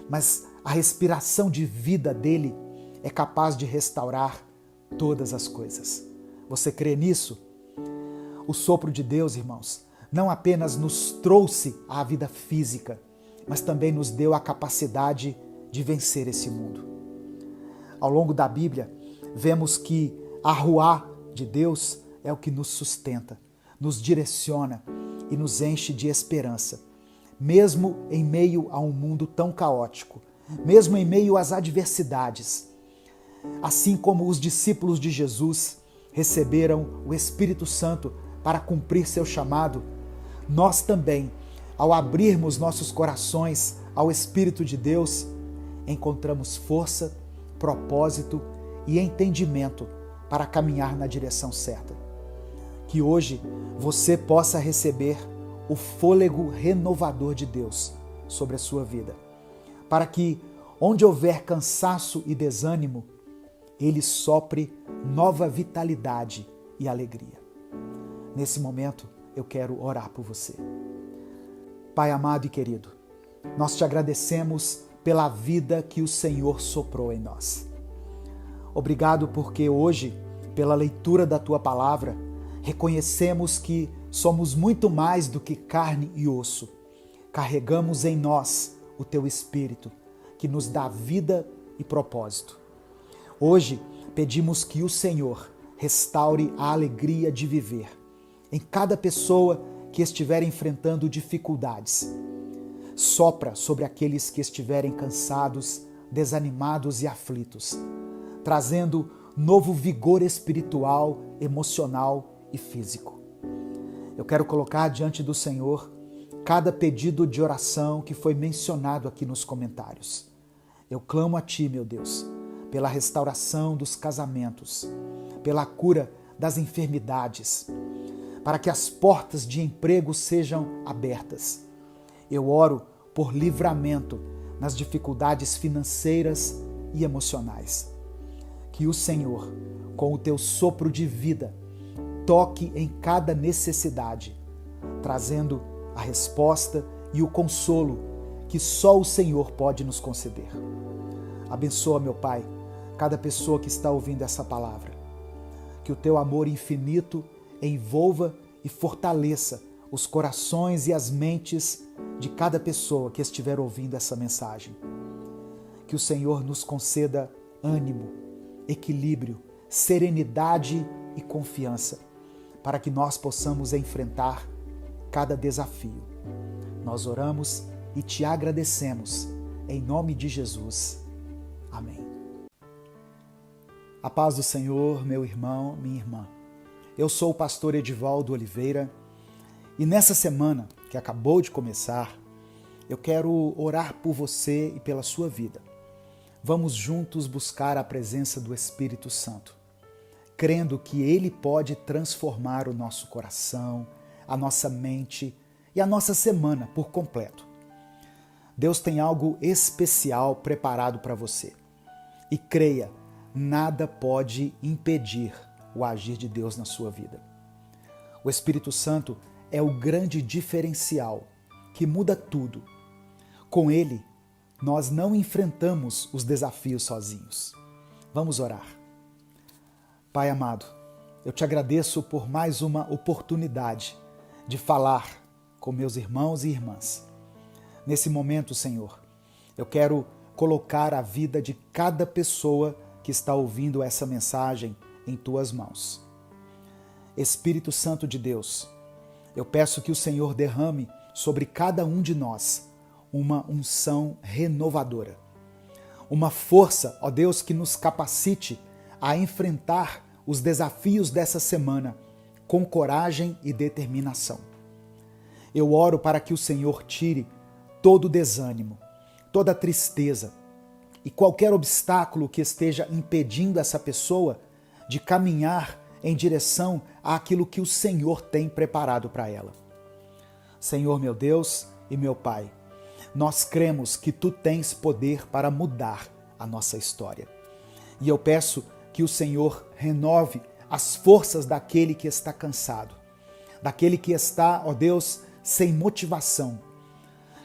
mas a respiração de vida dele é capaz de restaurar todas as coisas. Você crê nisso? O sopro de Deus, irmãos, não apenas nos trouxe à vida física, mas também nos deu a capacidade de vencer esse mundo. Ao longo da Bíblia, vemos que a ruá de Deus é o que nos sustenta, nos direciona e nos enche de esperança, mesmo em meio a um mundo tão caótico, mesmo em meio às adversidades. Assim como os discípulos de Jesus receberam o Espírito Santo para cumprir seu chamado, nós também, ao abrirmos nossos corações ao Espírito de Deus, encontramos força, propósito e entendimento para caminhar na direção certa. Que hoje você possa receber o fôlego renovador de Deus sobre a sua vida, para que, onde houver cansaço e desânimo, Ele sopre nova vitalidade e alegria. Nesse momento, eu quero orar por você. Pai amado e querido, nós te agradecemos pela vida que o Senhor soprou em nós. Obrigado porque hoje, pela leitura da Tua Palavra, reconhecemos que somos muito mais do que carne e osso. Carregamos em nós o Teu Espírito, que nos dá vida e propósito. Hoje, pedimos que o Senhor restaure a alegria de viver em cada pessoa que estiver enfrentando dificuldades. Sopra sobre aqueles que estiverem cansados, desanimados e aflitos, trazendo novo vigor espiritual, emocional e físico. Eu quero colocar diante do Senhor cada pedido de oração que foi mencionado aqui nos comentários. Eu clamo a Ti, meu Deus, pela restauração dos casamentos, pela cura das enfermidades, para que as portas de emprego sejam abertas Eu oro por livramento nas dificuldades financeiras e emocionais. Que o Senhor, com o teu sopro de vida, toque em cada necessidade, trazendo a resposta e o consolo que só o Senhor pode nos conceder. Abençoa, meu Pai, cada pessoa que está ouvindo essa palavra. Que o teu amor infinito envolva e fortaleça os corações e as mentes de cada pessoa que estiver ouvindo essa mensagem. Que o Senhor nos conceda ânimo, equilíbrio, serenidade e confiança, para que nós possamos enfrentar cada desafio. Nós oramos e te agradecemos, em nome de Jesus. Amém. A paz do Senhor, meu irmão, minha irmã. Eu sou o pastor Edivaldo Oliveira e nessa semana que acabou de começar, eu quero orar por você e pela sua vida. Vamos juntos buscar a presença do Espírito Santo, crendo que Ele pode transformar o nosso coração, a nossa mente e a nossa semana por completo. Deus tem algo especial preparado para você. E creia, nada pode impedir o agir de Deus na sua vida. O Espírito Santo é o grande diferencial que muda tudo. Com Ele, nós não enfrentamos os desafios sozinhos. Vamos orar. Pai amado, eu te agradeço por mais uma oportunidade de falar com meus irmãos e irmãs. Nesse momento, Senhor, eu quero colocar a vida de cada pessoa que está ouvindo essa mensagem em tuas mãos. Espírito Santo de Deus, eu peço que o Senhor derrame sobre cada um de nós uma unção renovadora. Uma força, ó Deus, que nos capacite a enfrentar os desafios dessa semana com coragem e determinação. Eu oro para que o Senhor tire todo o desânimo, toda a tristeza e qualquer obstáculo que esteja impedindo essa pessoa de caminhar em direção àquilo que o Senhor tem preparado para ela. Senhor meu Deus e meu Pai, nós cremos que Tu tens poder para mudar a nossa história. E eu peço que o Senhor renove as forças daquele que está cansado, daquele que está, ó Deus, sem motivação.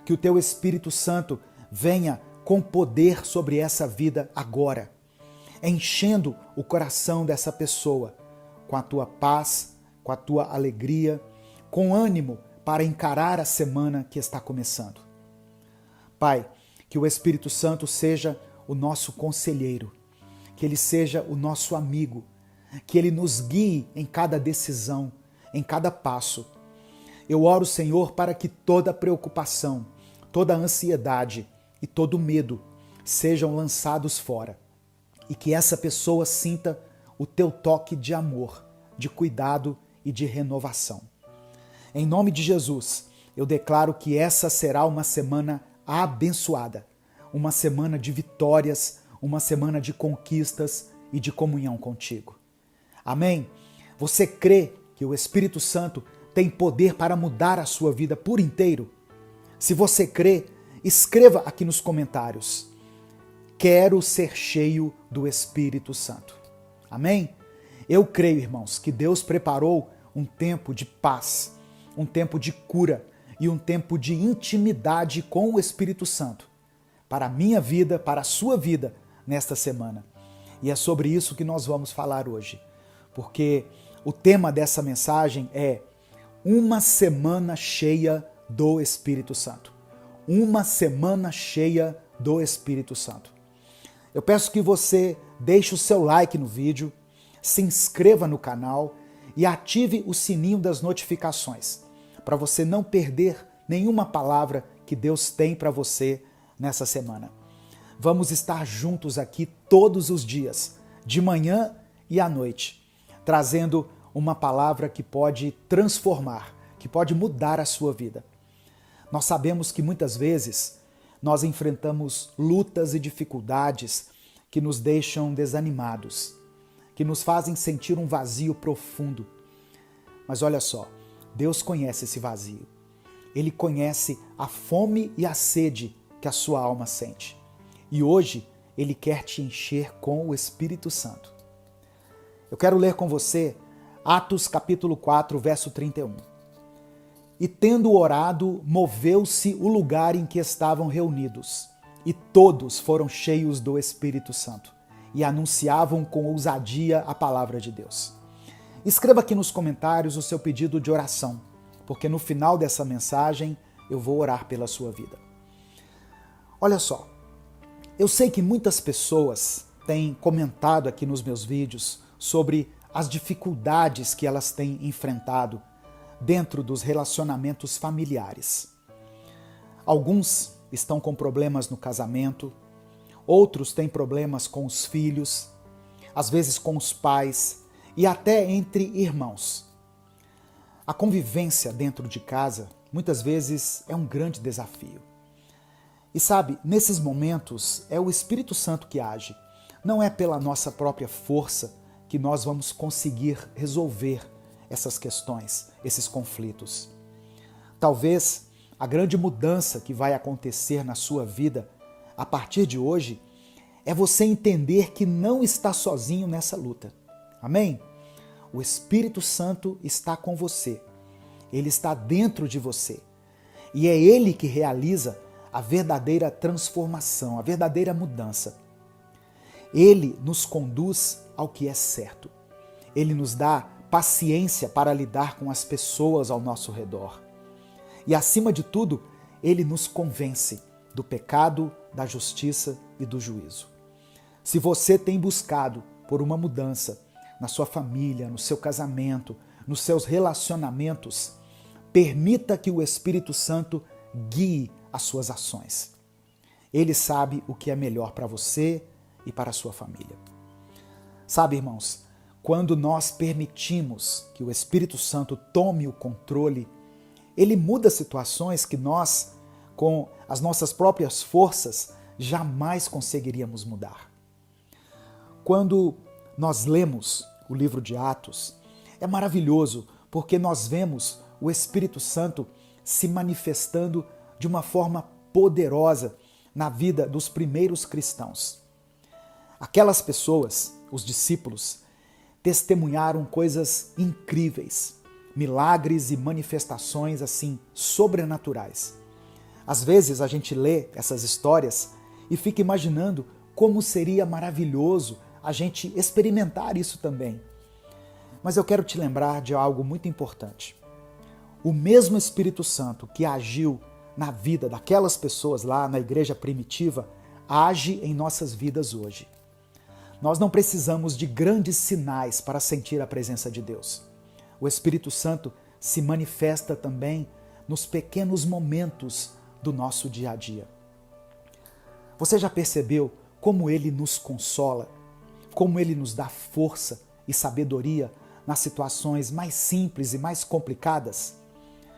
Que o Teu Espírito Santo venha com poder sobre essa vida agora, enchendo o coração dessa pessoa com a Tua paz, com a Tua alegria, com ânimo para encarar a semana que está começando. Pai, que o Espírito Santo seja o nosso conselheiro, que Ele seja o nosso amigo, que Ele nos guie em cada decisão, em cada passo. Eu oro, Senhor, para que toda preocupação, toda ansiedade e todo medo sejam lançados fora e que essa pessoa sinta o Teu toque de amor, de cuidado e de renovação. Em nome de Jesus, eu declaro que essa será uma semana abençoada, uma semana de vitórias, uma semana de conquistas e de comunhão contigo. Amém? Você crê que o Espírito Santo tem poder para mudar a sua vida por inteiro? Se você crê, escreva aqui nos comentários: quero ser cheio do Espírito Santo. Amém? Eu creio, irmãos, que Deus preparou um tempo de paz, um tempo de cura e um tempo de intimidade com o Espírito Santo para a minha vida, para a sua vida nesta semana. E é sobre isso que nós vamos falar hoje, porque o tema dessa mensagem é uma semana cheia do Espírito Santo. Uma semana cheia do Espírito Santo. Eu peço que você deixe o seu like no vídeo, se inscreva no canal e ative o sininho das notificações, para você não perder nenhuma palavra que Deus tem para você nessa semana. Vamos estar juntos aqui todos os dias, de manhã e à noite, trazendo uma palavra que pode transformar, que pode mudar a sua vida. Nós sabemos que muitas vezes nós enfrentamos lutas e dificuldades que nos deixam desanimados, que nos fazem sentir um vazio profundo. Mas olha só, Deus conhece esse vazio. Ele conhece a fome e a sede que a sua alma sente. E hoje Ele quer te encher com o Espírito Santo. Eu quero ler com você Atos capítulo 4, verso 31. E tendo orado, moveu-se o lugar em que estavam reunidos, e todos foram cheios do Espírito Santo, e anunciavam com ousadia a palavra de Deus. Escreva aqui nos comentários o seu pedido de oração, porque no final dessa mensagem eu vou orar pela sua vida. Olha só, eu sei que muitas pessoas têm comentado aqui nos meus vídeos sobre as dificuldades que elas têm enfrentado dentro dos relacionamentos familiares. Alguns estão com problemas no casamento, outros têm problemas com os filhos, às vezes com os pais e até entre irmãos. A convivência dentro de casa muitas vezes é um grande desafio. E sabe, nesses momentos é o Espírito Santo que age. Não é pela nossa própria força que nós vamos conseguir resolver essas questões, esses conflitos. Talvez a grande mudança que vai acontecer na sua vida a partir de hoje é você entender que não está sozinho nessa luta. Amém? O Espírito Santo está com você. Ele está dentro de você. E é Ele que realiza a verdadeira transformação, a verdadeira mudança. Ele nos conduz ao que é certo. Ele nos dá paciência para lidar com as pessoas ao nosso redor. E, acima de tudo, Ele nos convence do pecado, da justiça e do juízo. Se você tem buscado por uma mudança na sua família, no seu casamento, nos seus relacionamentos, permita que o Espírito Santo guie as suas ações. Ele sabe o que é melhor para você e para a sua família. Sabe, irmãos, quando nós permitimos que o Espírito Santo tome o controle, ele muda situações que nós, com as nossas próprias forças, jamais conseguiríamos mudar. Quando nós lemos o livro de Atos, é maravilhoso porque nós vemos o Espírito Santo se manifestando de uma forma poderosa na vida dos primeiros cristãos. Aquelas pessoas, os discípulos, testemunharam coisas incríveis, milagres e manifestações assim sobrenaturais. Às vezes a gente lê essas histórias e fica imaginando como seria maravilhoso a gente experimentar isso também. Mas eu quero te lembrar de algo muito importante. O mesmo Espírito Santo que agiu na vida daquelas pessoas lá na igreja primitiva, age em nossas vidas hoje. Nós não precisamos de grandes sinais para sentir a presença de Deus. O Espírito Santo se manifesta também nos pequenos momentos do nosso dia a dia. Você já percebeu como Ele nos consola, como Ele nos dá força e sabedoria nas situações mais simples e mais complicadas?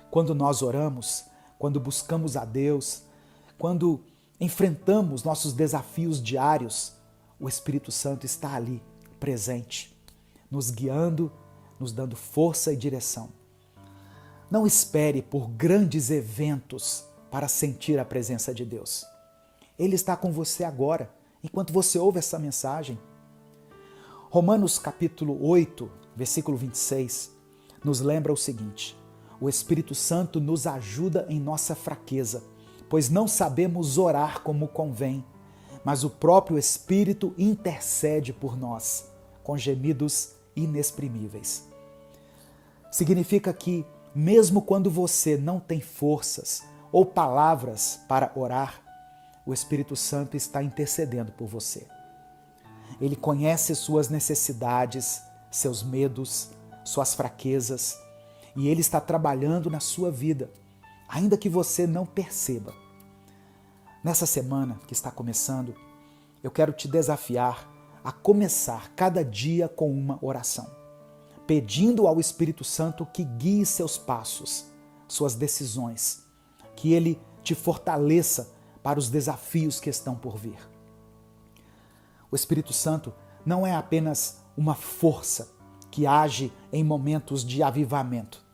Quando nós oramos, quando buscamos a Deus, quando enfrentamos nossos desafios diários, o Espírito Santo está ali, presente, nos guiando, nos dando força e direção. Não espere por grandes eventos para sentir a presença de Deus. Ele está com você agora, enquanto você ouve essa mensagem. Romanos capítulo 8, versículo 26, nos lembra o seguinte: o Espírito Santo nos ajuda em nossa fraqueza, pois não sabemos orar como convém, mas o próprio Espírito intercede por nós, com gemidos inexprimíveis. Significa que, mesmo quando você não tem forças ou palavras para orar, o Espírito Santo está intercedendo por você. Ele conhece suas necessidades, seus medos, suas fraquezas, e Ele está trabalhando na sua vida, ainda que você não perceba. Nessa semana que está começando, eu quero te desafiar a começar cada dia com uma oração, pedindo ao Espírito Santo que guie seus passos, suas decisões, que Ele te fortaleça para os desafios que estão por vir. O Espírito Santo não é apenas uma força que age em momentos de avivamento.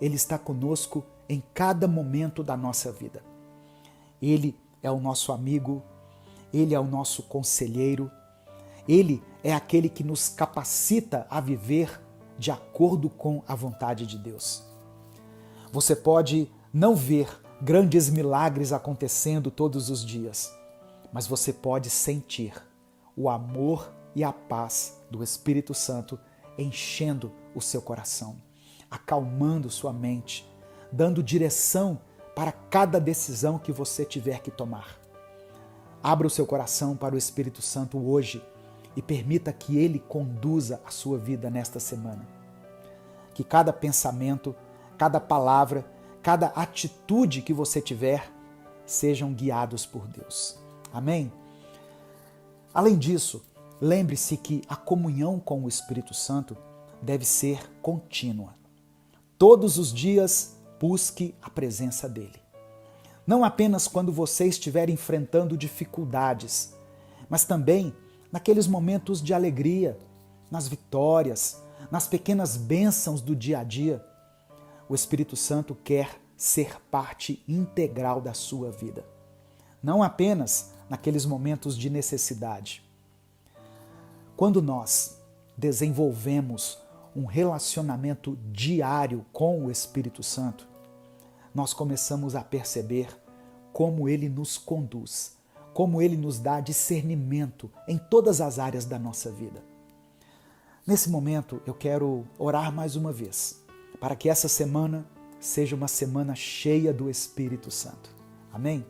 Ele está conosco em cada momento da nossa vida. Ele é o nosso amigo, Ele é o nosso conselheiro, Ele é aquele que nos capacita a viver de acordo com a vontade de Deus. Você pode não ver grandes milagres acontecendo todos os dias, mas você pode sentir o amor e a paz do Espírito Santo enchendo o seu coração, acalmando sua mente, dando direção para cada decisão que você tiver que tomar. Abra o seu coração para o Espírito Santo hoje e permita que Ele conduza a sua vida nesta semana. Que cada pensamento, cada palavra, cada atitude que você tiver sejam guiados por Deus. Amém? Além disso, lembre-se que a comunhão com o Espírito Santo deve ser contínua. Todos os dias busque a presença dele. Não apenas quando você estiver enfrentando dificuldades, mas também naqueles momentos de alegria, nas vitórias, nas pequenas bênçãos do dia a dia. O Espírito Santo quer ser parte integral da sua vida. Não apenas naqueles momentos de necessidade. Quando nós desenvolvemos um relacionamento diário com o Espírito Santo, nós começamos a perceber como ele nos conduz, como ele nos dá discernimento em todas as áreas da nossa vida. Nesse momento, eu quero orar mais uma vez, para que essa semana seja uma semana cheia do Espírito Santo. Amém?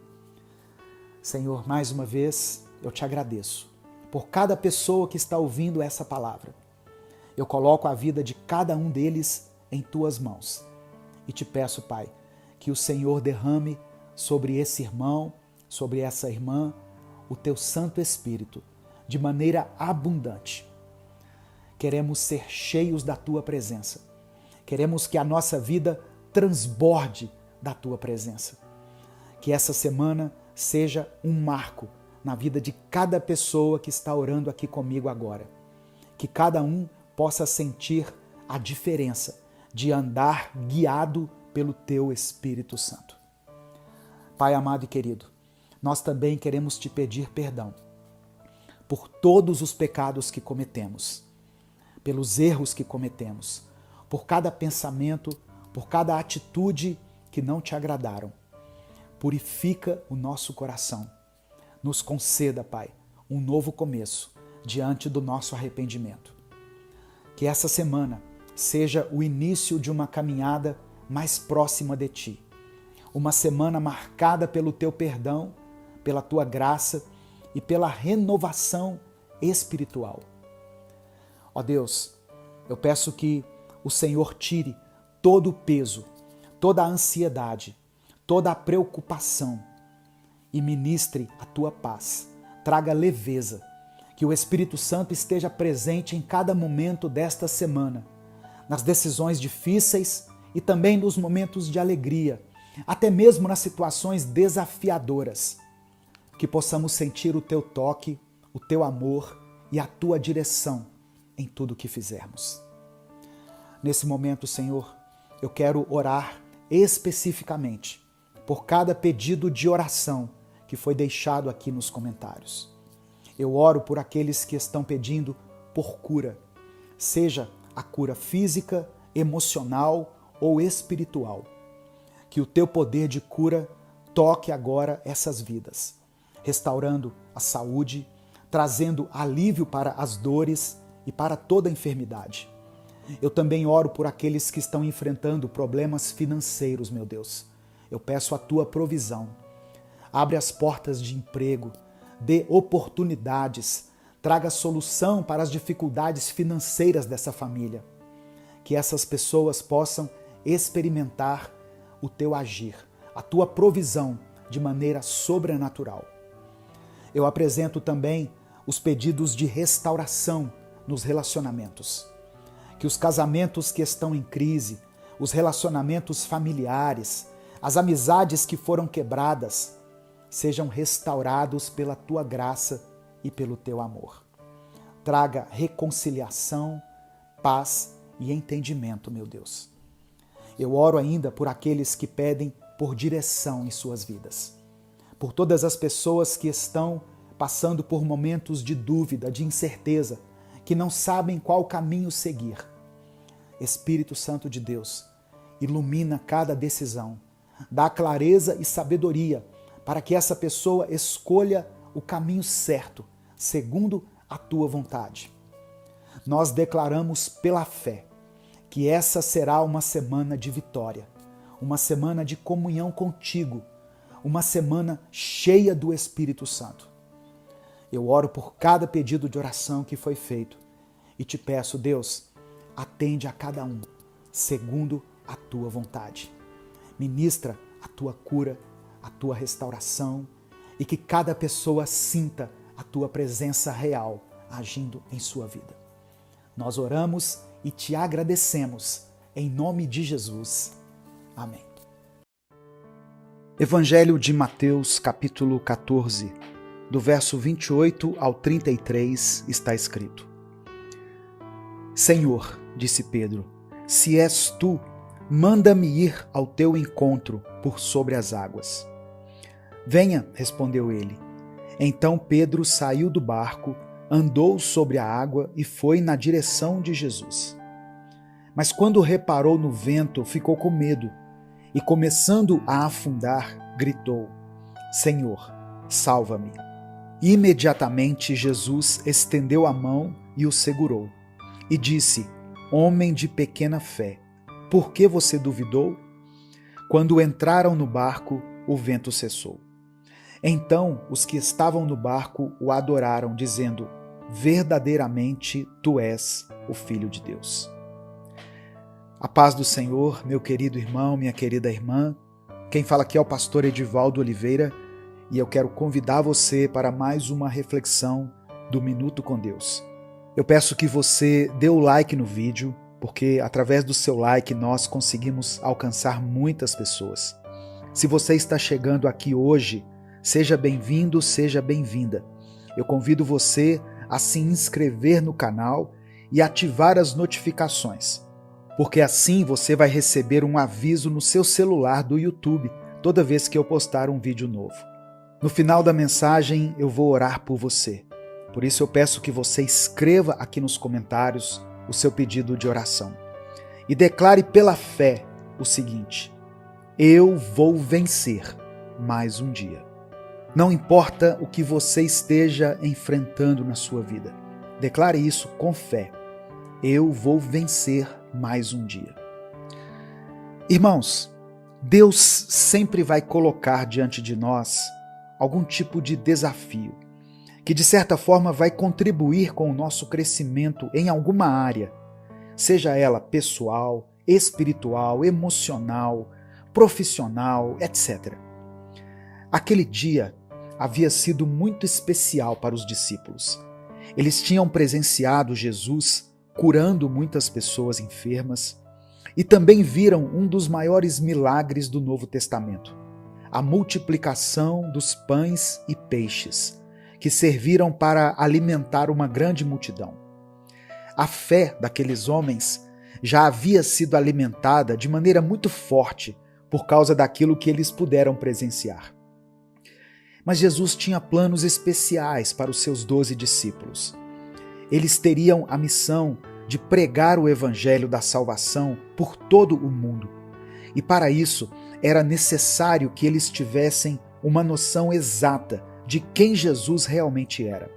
Senhor, mais uma vez, eu te agradeço por cada pessoa que está ouvindo essa palavra. Eu coloco a vida de cada um deles em tuas mãos e te peço, Pai, que o Senhor derrame sobre esse irmão, sobre essa irmã, o teu Santo Espírito, de maneira abundante. Queremos ser cheios da tua presença. Queremos que a nossa vida transborde da tua presença. Que essa semana seja um marco na vida de cada pessoa que está orando aqui comigo agora. Que cada um possa sentir a diferença de andar guiado pelo teu Espírito Santo. Pai amado e querido, nós também queremos te pedir perdão por todos os pecados que cometemos, pelos erros que cometemos, por cada pensamento, por cada atitude que não te agradaram. Purifica o nosso coração. Nos conceda, Pai, um novo começo diante do nosso arrependimento. Que essa semana seja o início de uma caminhada mais próxima de Ti. Uma semana marcada pelo Teu perdão, pela Tua graça e pela renovação espiritual. Ó Deus, eu peço que o Senhor tire todo o peso, toda a ansiedade, toda a preocupação e ministre a Tua paz. Traga leveza, que o Espírito Santo esteja presente em cada momento desta semana, nas decisões difíceis e também nos momentos de alegria, até mesmo nas situações desafiadoras. Que possamos sentir o Teu toque, o Teu amor e a Tua direção em tudo o que fizermos. Nesse momento, Senhor, eu quero orar especificamente por cada pedido de oração que foi deixado aqui nos comentários. Eu oro por aqueles que estão pedindo por cura, seja a cura física, emocional ou espiritual. Que o Teu poder de cura toque agora essas vidas, restaurando a saúde, trazendo alívio para as dores e para toda a enfermidade. Eu também oro por aqueles que estão enfrentando problemas financeiros, meu Deus. Eu peço a Tua provisão. Abre as portas de emprego, dê oportunidades, traga solução para as dificuldades financeiras dessa família. Que essas pessoas possam experimentar o Teu agir, a Tua provisão de maneira sobrenatural. Eu apresento também os pedidos de restauração nos relacionamentos. Que os casamentos que estão em crise, os relacionamentos familiares, as amizades que foram quebradas, sejam restaurados pela Tua graça e pelo Teu amor. Traga reconciliação, paz e entendimento, meu Deus. Eu oro ainda por aqueles que pedem por direção em suas vidas. Por todas as pessoas que estão passando por momentos de dúvida, de incerteza, que não sabem qual caminho seguir. Espírito Santo de Deus, ilumina cada decisão, dá clareza e sabedoria para que essa pessoa escolha o caminho certo, segundo a tua vontade. Nós declaramos pela fé que essa será uma semana de vitória, uma semana de comunhão contigo, uma semana cheia do Espírito Santo. Eu oro por cada pedido de oração que foi feito e te peço, Deus, atende a cada um, segundo a tua vontade. Ministra a tua cura, a tua restauração e que cada pessoa sinta a tua presença real agindo em sua vida. Nós oramos e te agradecemos em nome de Jesus. Amém. Evangelho de Mateus, capítulo 14, do verso 28 ao 33, está escrito: Senhor, disse Pedro, se és tu, manda-me ir ao teu encontro por sobre as águas. Venha, respondeu ele. Então Pedro saiu do barco, andou sobre a água e foi na direção de Jesus. Mas quando reparou no vento, ficou com medo e, começando a afundar, gritou: Senhor, salva-me. Imediatamente Jesus estendeu a mão e o segurou e disse: Homem de pequena fé, por que você duvidou? Quando entraram no barco, o vento cessou. Então os que estavam no barco o adoraram, dizendo: Verdadeiramente tu és o Filho de Deus. A paz do Senhor, meu querido irmão, minha querida irmã. Quem fala aqui é o pastor Edivaldo Oliveira e eu quero convidar você para mais uma reflexão do Minuto com Deus. Eu peço que você dê o like no vídeo, porque através do seu like nós conseguimos alcançar muitas pessoas. Se você está chegando aqui hoje, seja bem-vindo, seja bem-vinda. Eu convido você a se inscrever no canal e ativar as notificações, porque assim você vai receber um aviso no seu celular do YouTube toda vez que eu postar um vídeo novo. No final da mensagem eu vou orar por você. Por isso eu peço que você escreva aqui nos comentários o seu pedido de oração e declare pela fé o seguinte: eu vou vencer mais um dia. Não importa o que você esteja enfrentando na sua vida, declare isso com fé. Eu vou vencer mais um dia. Irmãos, Deus sempre vai colocar diante de nós algum tipo de desafio, que de certa forma vai contribuir com o nosso crescimento em alguma área, seja ela pessoal, espiritual, emocional, profissional, etc. Aquele dia havia sido muito especial para os discípulos. Eles tinham presenciado Jesus curando muitas pessoas enfermas e também viram um dos maiores milagres do Novo Testamento, a multiplicação dos pães e peixes, que serviram para alimentar uma grande multidão. A fé daqueles homens já havia sido alimentada de maneira muito forte por causa daquilo que eles puderam presenciar. Mas Jesus tinha planos especiais para os seus 12 discípulos. Eles teriam a missão de pregar o evangelho da salvação por todo o mundo. E para isso, era necessário que eles tivessem uma noção exata de quem Jesus realmente era.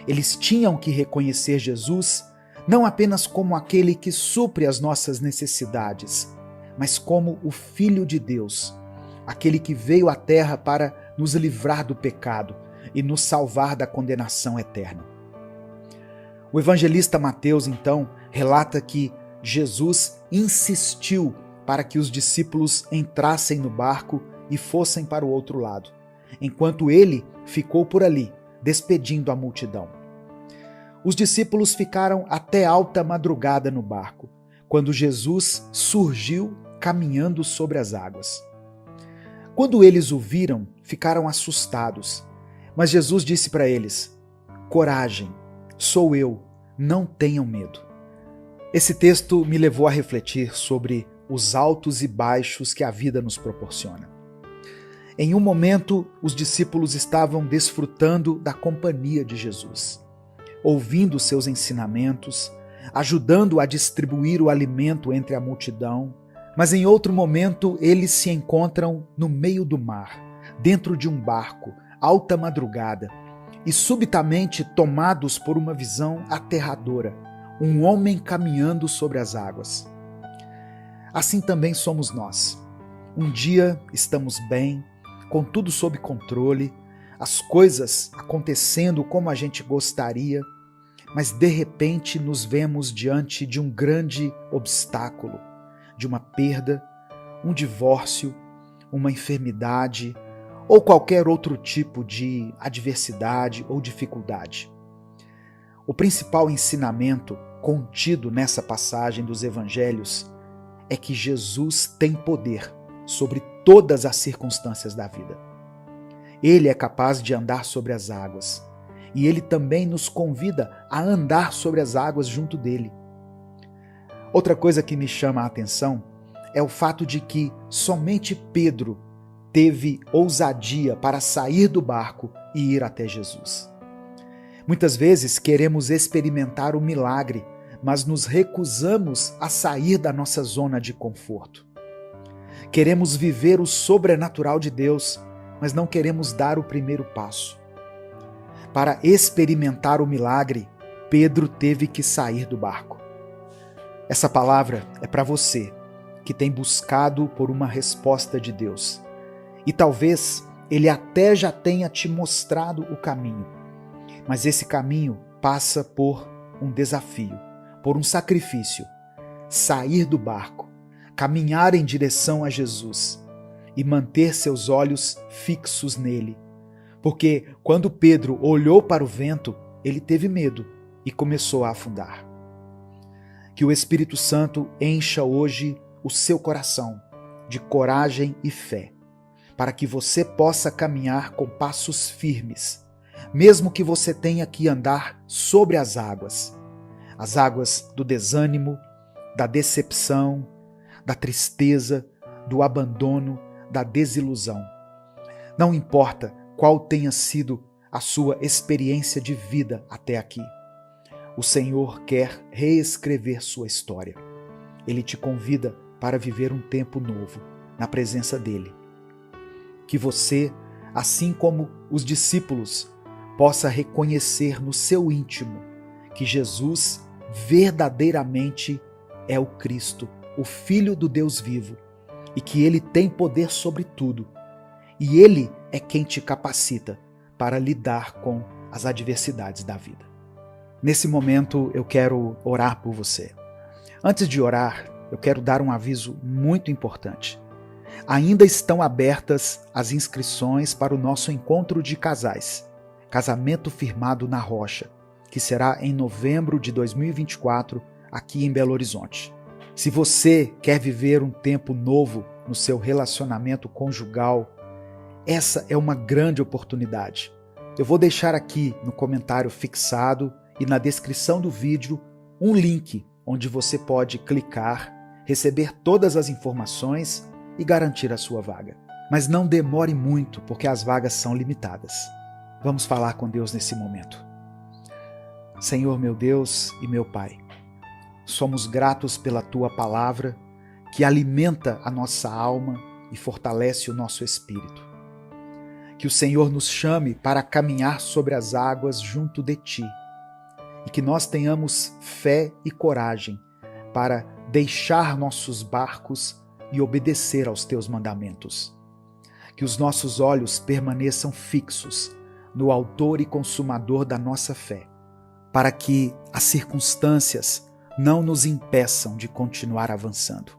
Eles tinham que reconhecer Jesus não apenas como aquele que supre as nossas necessidades, mas como o Filho de Deus, aquele que veio à terra para nos livrar do pecado e nos salvar da condenação eterna. O evangelista Mateus, então, relata que Jesus insistiu para que os discípulos entrassem no barco e fossem para o outro lado, enquanto ele ficou por ali, despedindo a multidão. Os discípulos ficaram até alta madrugada no barco, quando Jesus surgiu caminhando sobre as águas. Quando eles o viram, ficaram assustados, mas Jesus disse para eles: coragem, sou eu, não tenham medo. Esse texto me levou a refletir sobre os altos e baixos que a vida nos proporciona. Em um momento, os discípulos estavam desfrutando da companhia de Jesus, ouvindo seus ensinamentos, ajudando a distribuir o alimento entre a multidão, mas em outro momento eles se encontram no meio do mar, dentro de um barco, alta madrugada, e subitamente tomados por uma visão aterradora, um homem caminhando sobre as águas. Assim também somos nós. Um dia estamos bem, com tudo sob controle, as coisas acontecendo como a gente gostaria, mas de repente nos vemos diante de um grande obstáculo, de uma perda, um divórcio, uma enfermidade ou qualquer outro tipo de adversidade ou dificuldade. O principal ensinamento contido nessa passagem dos evangelhos é que Jesus tem poder sobre todas as circunstâncias da vida. Ele é capaz de andar sobre as águas e ele também nos convida a andar sobre as águas junto dele. Outra coisa que me chama a atenção é o fato de que somente Pedro teve ousadia para sair do barco e ir até Jesus. Muitas vezes queremos experimentar o milagre, mas nos recusamos a sair da nossa zona de conforto. Queremos viver o sobrenatural de Deus, mas não queremos dar o primeiro passo. Para experimentar o milagre, Pedro teve que sair do barco. Essa palavra é para você que tem buscado por uma resposta de Deus. E talvez ele até já tenha te mostrado o caminho, mas esse caminho passa por um desafio, por um sacrifício. Sair do barco, caminhar em direção a Jesus e manter seus olhos fixos nele. Porque quando Pedro olhou para o vento, ele teve medo e começou a afundar. Que o Espírito Santo encha hoje o seu coração de coragem e fé, para que você possa caminhar com passos firmes, mesmo que você tenha que andar sobre as águas do desânimo, da decepção, da tristeza, do abandono, da desilusão. Não importa qual tenha sido a sua experiência de vida até aqui. O Senhor quer reescrever sua história. Ele te convida para viver um tempo novo na presença dele. Que você, assim como os discípulos, possa reconhecer no seu íntimo que Jesus verdadeiramente é o Cristo, o Filho do Deus vivo, e que ele tem poder sobre tudo. E ele é quem te capacita para lidar com as adversidades da vida. Nesse momento eu quero orar por você. Antes de orar, eu quero dar um aviso muito importante. Ainda estão abertas as inscrições para o nosso encontro de casais, Casamento Firmado na Rocha, que será em novembro de 2024, aqui em Belo Horizonte. Se você quer viver um tempo novo no seu relacionamento conjugal, essa é uma grande oportunidade. Eu vou deixar aqui no comentário fixado e na descrição do vídeo um link onde você pode clicar, receber todas as informações e garantir a sua vaga. Mas não demore muito, porque as vagas são limitadas. Vamos falar com Deus nesse momento. Senhor meu Deus e meu Pai, somos gratos pela Tua palavra que alimenta a nossa alma e fortalece o nosso espírito. Que o Senhor nos chame para caminhar sobre as águas junto de Ti e que nós tenhamos fé e coragem para deixar nossos barcos e obedecer aos Teus mandamentos. Que os nossos olhos permaneçam fixos no Autor e Consumador da nossa fé, para que as circunstâncias não nos impeçam de continuar avançando.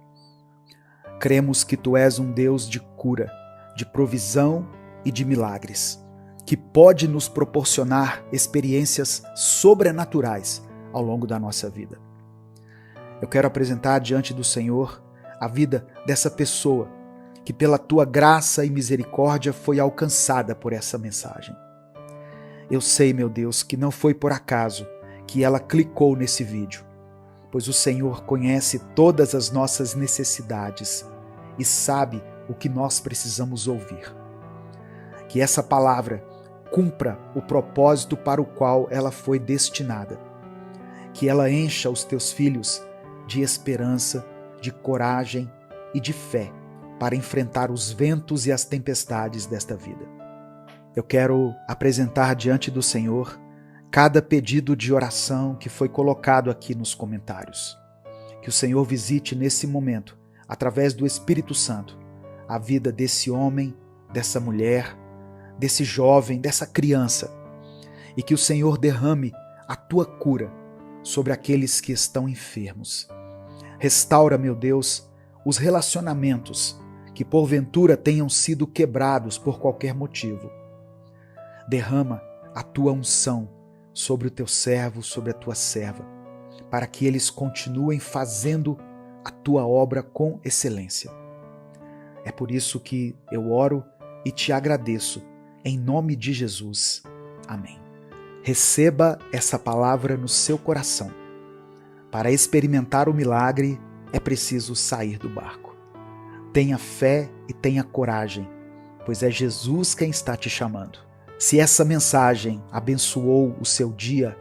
Cremos que Tu és um Deus de cura, de provisão e de milagres, que pode nos proporcionar experiências sobrenaturais ao longo da nossa vida. Eu quero apresentar diante do Senhor a vida dessa pessoa que pela Tua graça e misericórdia foi alcançada por essa mensagem. Eu sei, meu Deus, que não foi por acaso que ela clicou nesse vídeo, pois o Senhor conhece todas as nossas necessidades e sabe o que nós precisamos ouvir. Que essa palavra cumpra o propósito para o qual ela foi destinada. Que ela encha os teus filhos de esperança, de coragem e de fé para enfrentar os ventos e as tempestades desta vida. Eu quero apresentar diante do Senhor cada pedido de oração que foi colocado aqui nos comentários. Que o Senhor visite nesse momento, através do Espírito Santo, a vida desse homem, dessa mulher, desse jovem, dessa criança, e que o Senhor derrame a tua cura sobre aqueles que estão enfermos. Restaura, meu Deus, os relacionamentos que porventura tenham sido quebrados por qualquer motivo. Derrama a tua unção sobre o teu servo, sobre a tua serva, para que eles continuem fazendo a tua obra com excelência. É por isso que eu oro e te agradeço, em nome de Jesus. Amém. Receba essa palavra no seu coração. Para experimentar o milagre, é preciso sair do barco. Tenha fé e tenha coragem, pois é Jesus quem está te chamando. Se essa mensagem abençoou o seu dia,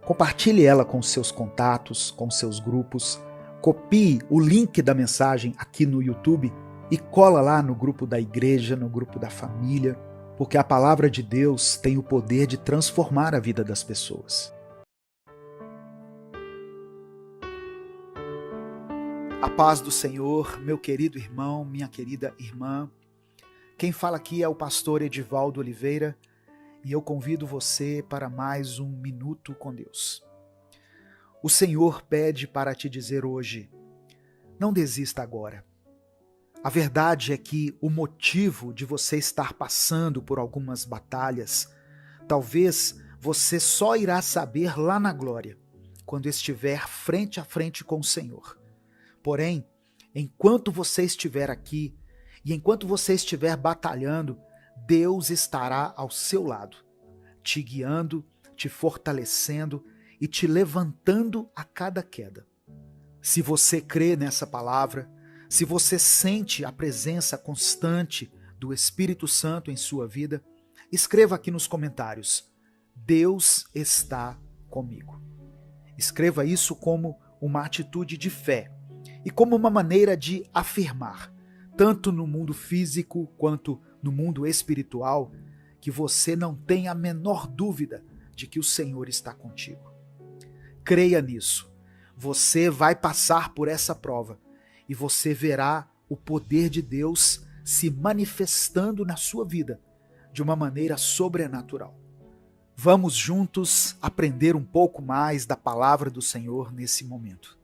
compartilhe ela com seus contatos, com seus grupos, copie o link da mensagem aqui no YouTube e cola lá no grupo da igreja, no grupo da família, porque a palavra de Deus tem o poder de transformar a vida das pessoas. A paz do Senhor, meu querido irmão, minha querida irmã. Quem fala aqui é o pastor Edivaldo Oliveira e eu convido você para mais um Minuto com Deus. O Senhor pede para te dizer hoje: não desista agora. A verdade é que o motivo de você estar passando por algumas batalhas, talvez você só irá saber lá na glória, quando estiver frente a frente com o Senhor. Porém, enquanto você estiver aqui e enquanto você estiver batalhando, Deus estará ao seu lado, te guiando, te fortalecendo e te levantando a cada queda. Se você crê nessa palavra, se você sente a presença constante do Espírito Santo em sua vida, escreva aqui nos comentários: Deus está comigo. Escreva isso como uma atitude de fé e como uma maneira de afirmar, tanto no mundo físico quanto no mundo espiritual, que você não tem a menor dúvida de que o Senhor está contigo. Creia nisso. Você vai passar por essa prova e você verá o poder de Deus se manifestando na sua vida de uma maneira sobrenatural. Vamos juntos aprender um pouco mais da palavra do Senhor nesse momento.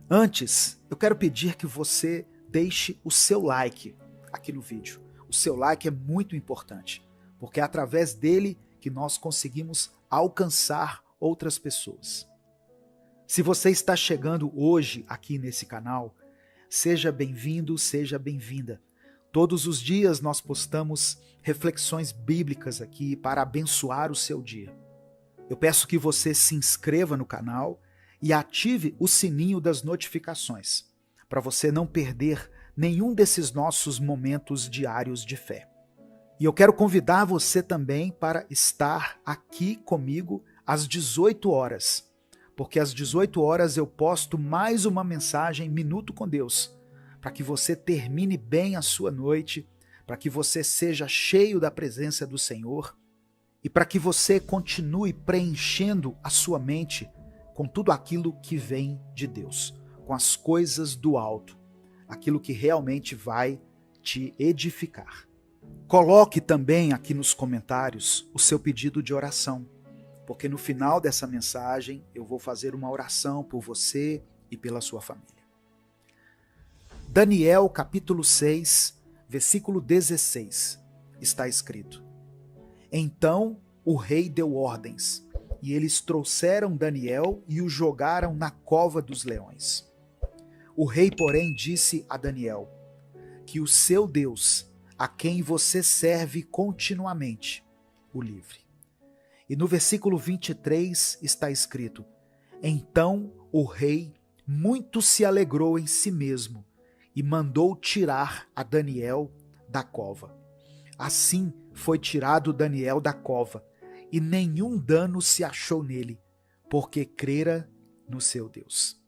Antes, eu quero pedir que você deixe o seu like aqui no vídeo. O seu like é muito importante, porque é através dele que nós conseguimos alcançar outras pessoas. Se você está chegando hoje aqui nesse canal, seja bem-vindo, seja bem-vinda. Todos os dias nós postamos reflexões bíblicas aqui para abençoar o seu dia. Eu peço que você se inscreva no canal e ative o sininho das notificações, para você não perder nenhum desses nossos momentos diários de fé. E eu quero convidar você também para estar aqui comigo às 18 horas, porque às 18 horas eu posto mais uma mensagem Minuto com Deus, para que você termine bem a sua noite, para que você seja cheio da presença do Senhor e para que você continue preenchendo a sua mente com tudo aquilo que vem de Deus, com as coisas do alto, aquilo que realmente vai te edificar. Coloque também aqui nos comentários o seu pedido de oração, porque no final dessa mensagem eu vou fazer uma oração por você e pela sua família. Daniel capítulo 6, versículo 16, está escrito: Então o rei deu ordens, e eles trouxeram Daniel e o jogaram na cova dos leões. O rei, porém, disse a Daniel: que o seu Deus, a quem você serve continuamente, o livre. E no versículo 23 está escrito: Então o rei muito se alegrou em si mesmo e mandou tirar a Daniel da cova. Assim foi tirado Daniel da cova, e nenhum dano se achou nele, porque crera no seu Deus.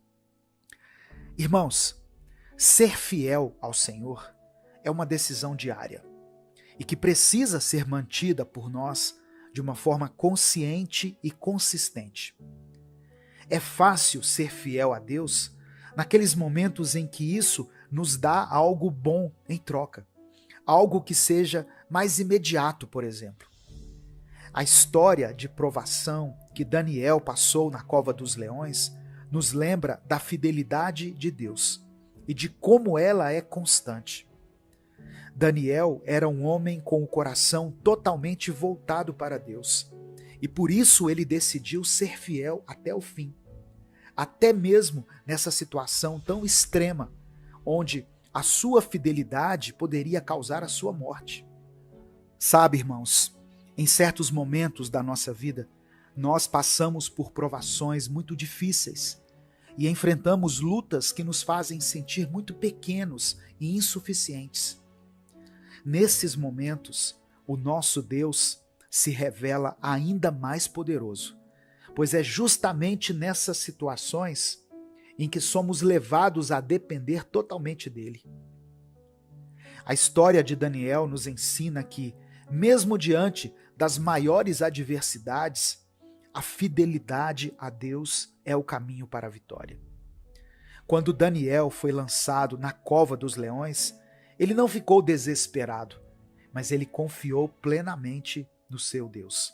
Irmãos, ser fiel ao Senhor é uma decisão diária e que precisa ser mantida por nós de uma forma consciente e consistente. É fácil ser fiel a Deus naqueles momentos em que isso nos dá algo bom em troca, algo que seja mais imediato, por exemplo. A história de provação que Daniel passou na cova dos leões nos lembra da fidelidade de Deus e de como ela é constante. Daniel era um homem com o coração totalmente voltado para Deus, e por isso ele decidiu ser fiel até o fim, até mesmo nessa situação tão extrema, onde a sua fidelidade poderia causar a sua morte. Sabe, irmãos, em certos momentos da nossa vida, nós passamos por provações muito difíceis e enfrentamos lutas que nos fazem sentir muito pequenos e insuficientes. Nesses momentos, o nosso Deus se revela ainda mais poderoso, pois é justamente nessas situações em que somos levados a depender totalmente dele. A história de Daniel nos ensina que, mesmo diante das maiores adversidades, a fidelidade a Deus é o caminho para a vitória. Quando Daniel foi lançado na cova dos leões, ele não ficou desesperado, mas ele confiou plenamente no seu Deus.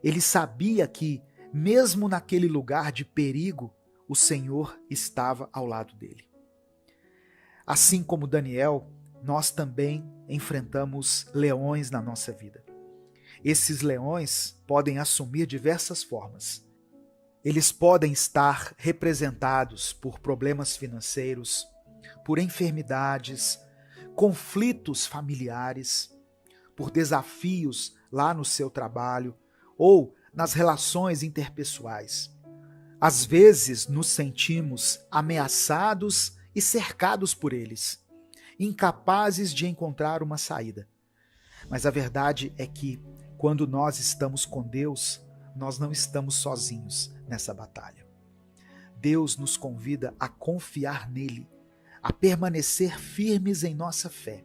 Ele sabia que, mesmo naquele lugar de perigo, o Senhor estava ao lado dele. Assim como Daniel, nós também enfrentamos leões na nossa vida. Esses leões podem assumir diversas formas. Eles podem estar representados por problemas financeiros, por enfermidades, conflitos familiares, por desafios lá no seu trabalho ou nas relações interpessoais. Às vezes nos sentimos ameaçados e cercados por eles, incapazes de encontrar uma saída. Mas a verdade é que, quando nós estamos com Deus, nós não estamos sozinhos nessa batalha. Deus nos convida a confiar nele, a permanecer firmes em nossa fé,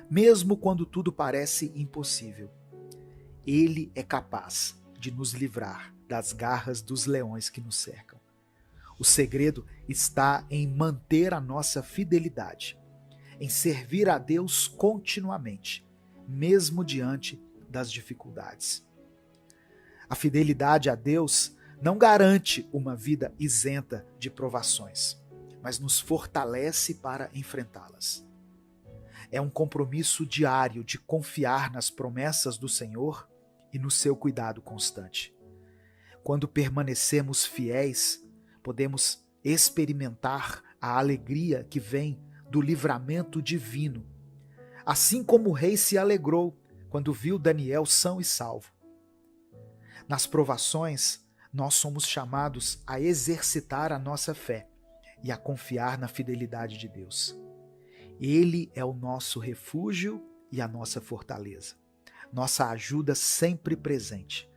mesmo quando tudo parece impossível. Ele é capaz de nos livrar das garras dos leões que nos cercam. O segredo está em manter a nossa fidelidade, em servir a Deus continuamente, mesmo diante das dificuldades. A fidelidade a Deus não garante uma vida isenta de provações, mas nos fortalece para enfrentá-las. É um compromisso diário de confiar nas promessas do Senhor e no seu cuidado constante. Quando permanecemos fiéis, podemos experimentar a alegria que vem do livramento divino, assim como o rei se alegrou quando viu Daniel são e salvo. Nas provações, nós somos chamados a exercitar a nossa fé e a confiar na fidelidade de Deus. Ele é o nosso refúgio e a nossa fortaleza, nossa ajuda sempre presente.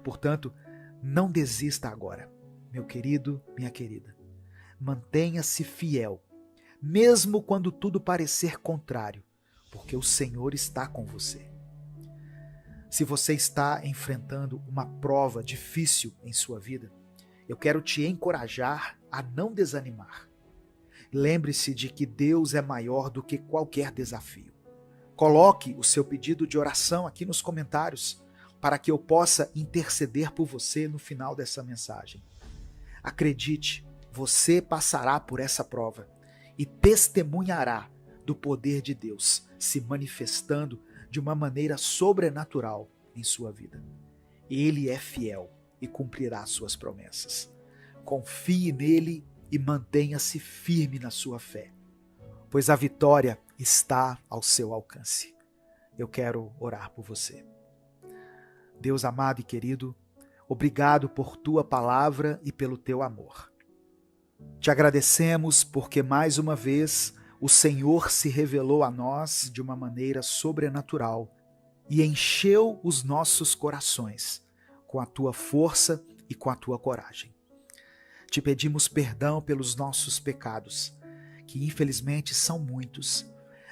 Portanto, não desista agora, meu querido, minha querida. Mantenha-se fiel, mesmo quando tudo parecer contrário, porque o Senhor está com você. Se você está enfrentando uma prova difícil em sua vida, eu quero te encorajar a não desanimar. Lembre-se de que Deus é maior do que qualquer desafio. Coloque o seu pedido de oração aqui nos comentários para que eu possa interceder por você no final dessa mensagem. Acredite, você passará por essa prova e testemunhará do poder de Deus se manifestando de uma maneira sobrenatural em sua vida. Ele é fiel e cumprirá suas promessas. Confie nele e mantenha-se firme na sua fé, pois a vitória está ao seu alcance. Eu quero orar por você. Deus amado e querido, obrigado por tua palavra e pelo teu amor. Te agradecemos porque mais uma vez o Senhor se revelou a nós de uma maneira sobrenatural e encheu os nossos corações com a tua força e com a tua coragem. Te pedimos perdão pelos nossos pecados, que infelizmente são muitos,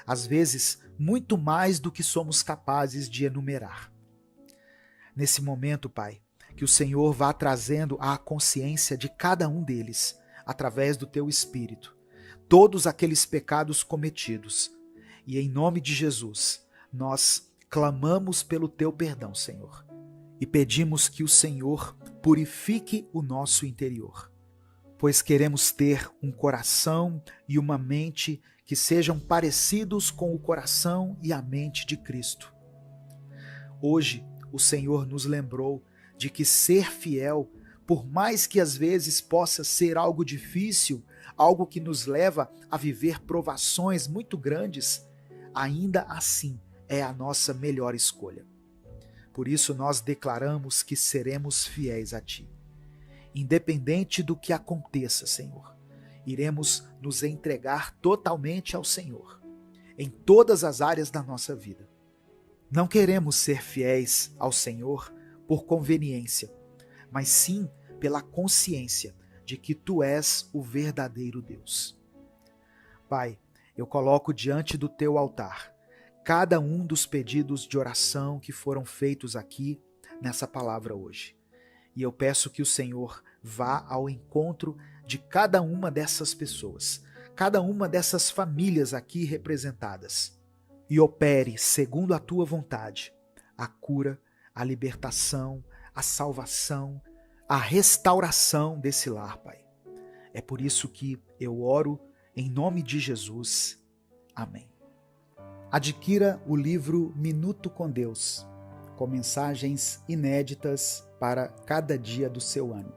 às vezes muito mais do que somos capazes de enumerar. Nesse momento, Pai, que o Senhor vá trazendo à consciência de cada um deles, através do teu Espírito, todos aqueles pecados cometidos. E em nome de Jesus, nós clamamos pelo teu perdão, Senhor, e pedimos que o Senhor purifique o nosso interior, pois queremos ter um coração e uma mente que sejam parecidos com o coração e a mente de Cristo. Hoje, o Senhor nos lembrou de que ser fiel, por mais que às vezes possa ser algo difícil, algo que nos leva a viver provações muito grandes, ainda assim é a nossa melhor escolha. Por isso nós declaramos que seremos fiéis a Ti. Independente do que aconteça, Senhor, iremos nos entregar totalmente ao Senhor, em todas as áreas da nossa vida. Não queremos ser fiéis ao Senhor por conveniência, mas sim pela consciência de que Tu és o verdadeiro Deus. Pai, eu coloco diante do Teu altar cada um dos pedidos de oração que foram feitos aqui nessa palavra hoje. E eu peço que o Senhor vá ao encontro de cada uma dessas pessoas, cada uma dessas famílias aqui representadas, e opere, segundo a Tua vontade, a cura, a libertação, a salvação, a restauração desse lar, Pai. É por isso que eu oro em nome de Jesus. Amém. Adquira o livro Minuto com Deus, com mensagens inéditas para cada dia do seu ano.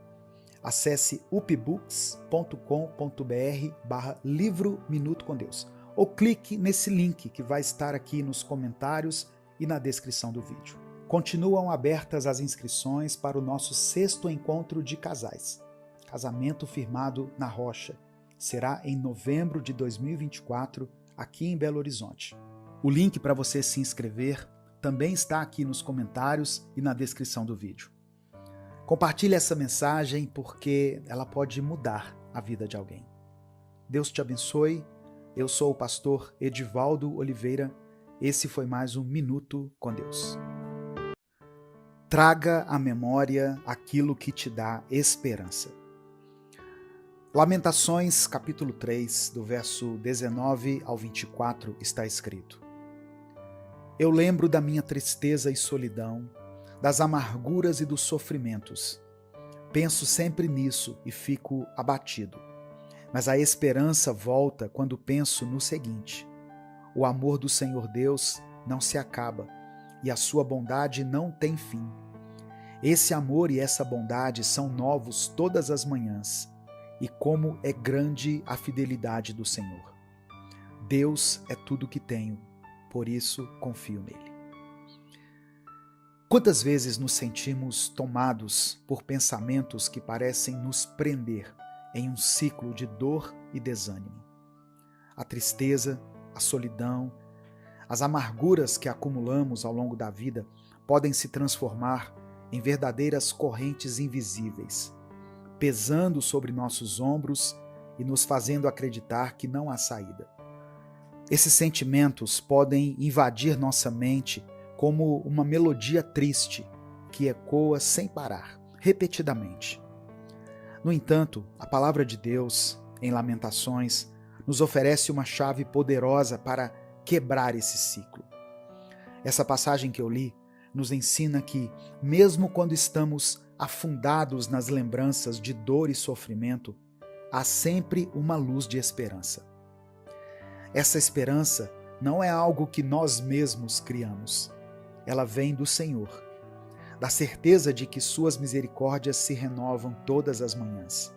Acesse upbooks.com.br/livro Minuto com Deus ou clique nesse link que vai estar aqui nos comentários e na descrição do vídeo. Continuam abertas as inscrições para o nosso 6º encontro de casais, Casamento Firmado na Rocha. Será em novembro de 2024, aqui em Belo Horizonte. O link para você se inscrever também está aqui nos comentários e na descrição do vídeo. Compartilhe essa mensagem porque ela pode mudar a vida de alguém. Deus te abençoe. Eu sou o pastor Edivaldo Oliveira. Esse foi mais um Minuto com Deus. Traga à memória aquilo que te dá esperança. Lamentações, capítulo 3, do verso 19 ao 24, está escrito: Eu lembro da minha tristeza e solidão, das amarguras e dos sofrimentos. Penso sempre nisso e fico abatido. Mas a esperança volta quando penso no seguinte: o amor do Senhor Deus não se acaba e a sua bondade não tem fim. Esse amor e essa bondade são novos todas as manhãs, e como é grande a fidelidade do Senhor. Deus é tudo que tenho, por isso confio nele. Quantas vezes nos sentimos tomados por pensamentos que parecem nos prender em um ciclo de dor e desânimo? A tristeza, a solidão, as amarguras que acumulamos ao longo da vida podem se transformar em verdadeiras correntes invisíveis, pesando sobre nossos ombros e nos fazendo acreditar que não há saída. Esses sentimentos podem invadir nossa mente como uma melodia triste que ecoa sem parar, repetidamente. No entanto, a palavra de Deus, em Lamentações, nos oferece uma chave poderosa para quebrar esse ciclo. Essa passagem que eu li nos ensina que, mesmo quando estamos afundados nas lembranças de dor e sofrimento, há sempre uma luz de esperança. Essa esperança não é algo que nós mesmos criamos. Ela vem do Senhor, da certeza de que suas misericórdias se renovam todas as manhãs.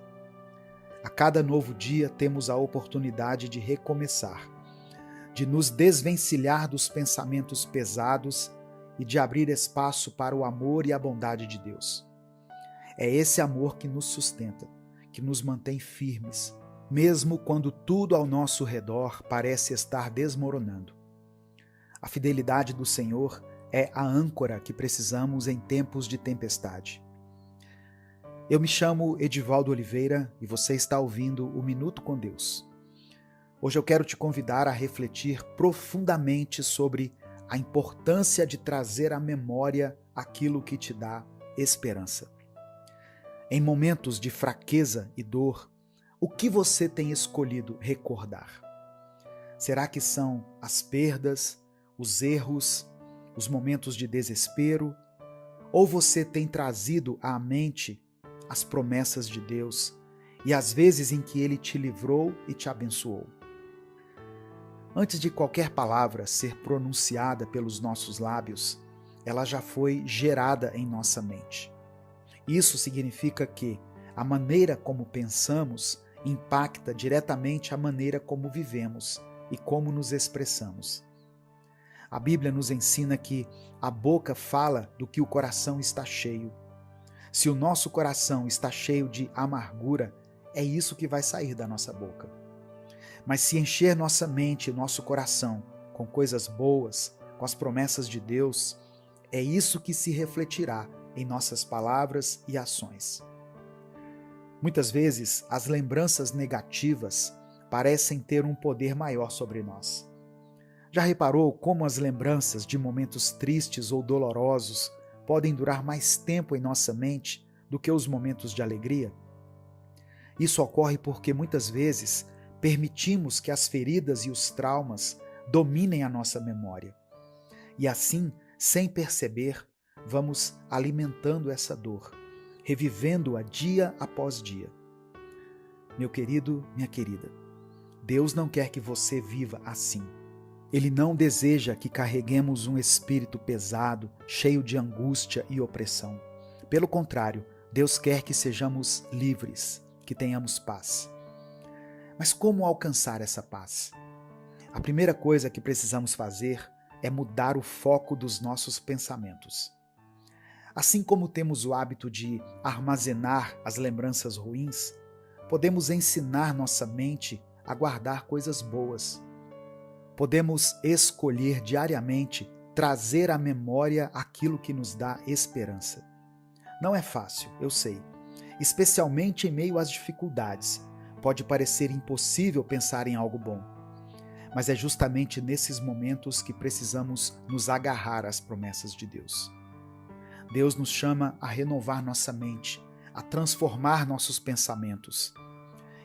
A cada novo dia temos a oportunidade de recomeçar, de nos desvencilhar dos pensamentos pesados e de abrir espaço para o amor e a bondade de Deus. É esse amor que nos sustenta, que nos mantém firmes, mesmo quando tudo ao nosso redor parece estar desmoronando. A fidelidade do Senhor é a âncora que precisamos em tempos de tempestade. Eu me chamo Edivaldo Oliveira e você está ouvindo o Minuto com Deus. Hoje eu quero te convidar a refletir profundamente sobre a importância de trazer à memória aquilo que te dá esperança. Em momentos de fraqueza e dor, o que você tem escolhido recordar? Será que são as perdas, os erros, os momentos de desespero? Ou você tem trazido à mente as promessas de Deus e as vezes em que Ele te livrou e te abençoou? Antes de qualquer palavra ser pronunciada pelos nossos lábios, ela já foi gerada em nossa mente. Isso significa que a maneira como pensamos impacta diretamente a maneira como vivemos e como nos expressamos. A Bíblia nos ensina que a boca fala do que o coração está cheio. Se o nosso coração está cheio de amargura, é isso que vai sair da nossa boca. Mas se encher nossa mente e nosso coração com coisas boas, com as promessas de Deus, é isso que se refletirá em nossas palavras e ações. Muitas vezes, as lembranças negativas parecem ter um poder maior sobre nós. Já reparou como as lembranças de momentos tristes ou dolorosos podem durar mais tempo em nossa mente do que os momentos de alegria? Isso ocorre porque muitas vezes permitimos que as feridas e os traumas dominem a nossa memória. E assim, sem perceber, vamos alimentando essa dor, revivendo-a dia após dia. Meu querido, minha querida, Deus não quer que você viva assim. Ele não deseja que carreguemos um espírito pesado, cheio de angústia e opressão. Pelo contrário, Deus quer que sejamos livres, que tenhamos paz. Mas como alcançar essa paz? A primeira coisa que precisamos fazer é mudar o foco dos nossos pensamentos. Assim como temos o hábito de armazenar as lembranças ruins, podemos ensinar nossa mente a guardar coisas boas. Podemos escolher diariamente trazer à memória aquilo que nos dá esperança. Não é fácil, eu sei, especialmente em meio às dificuldades. Pode parecer impossível pensar em algo bom, mas é justamente nesses momentos que precisamos nos agarrar às promessas de Deus. Deus nos chama a renovar nossa mente, a transformar nossos pensamentos.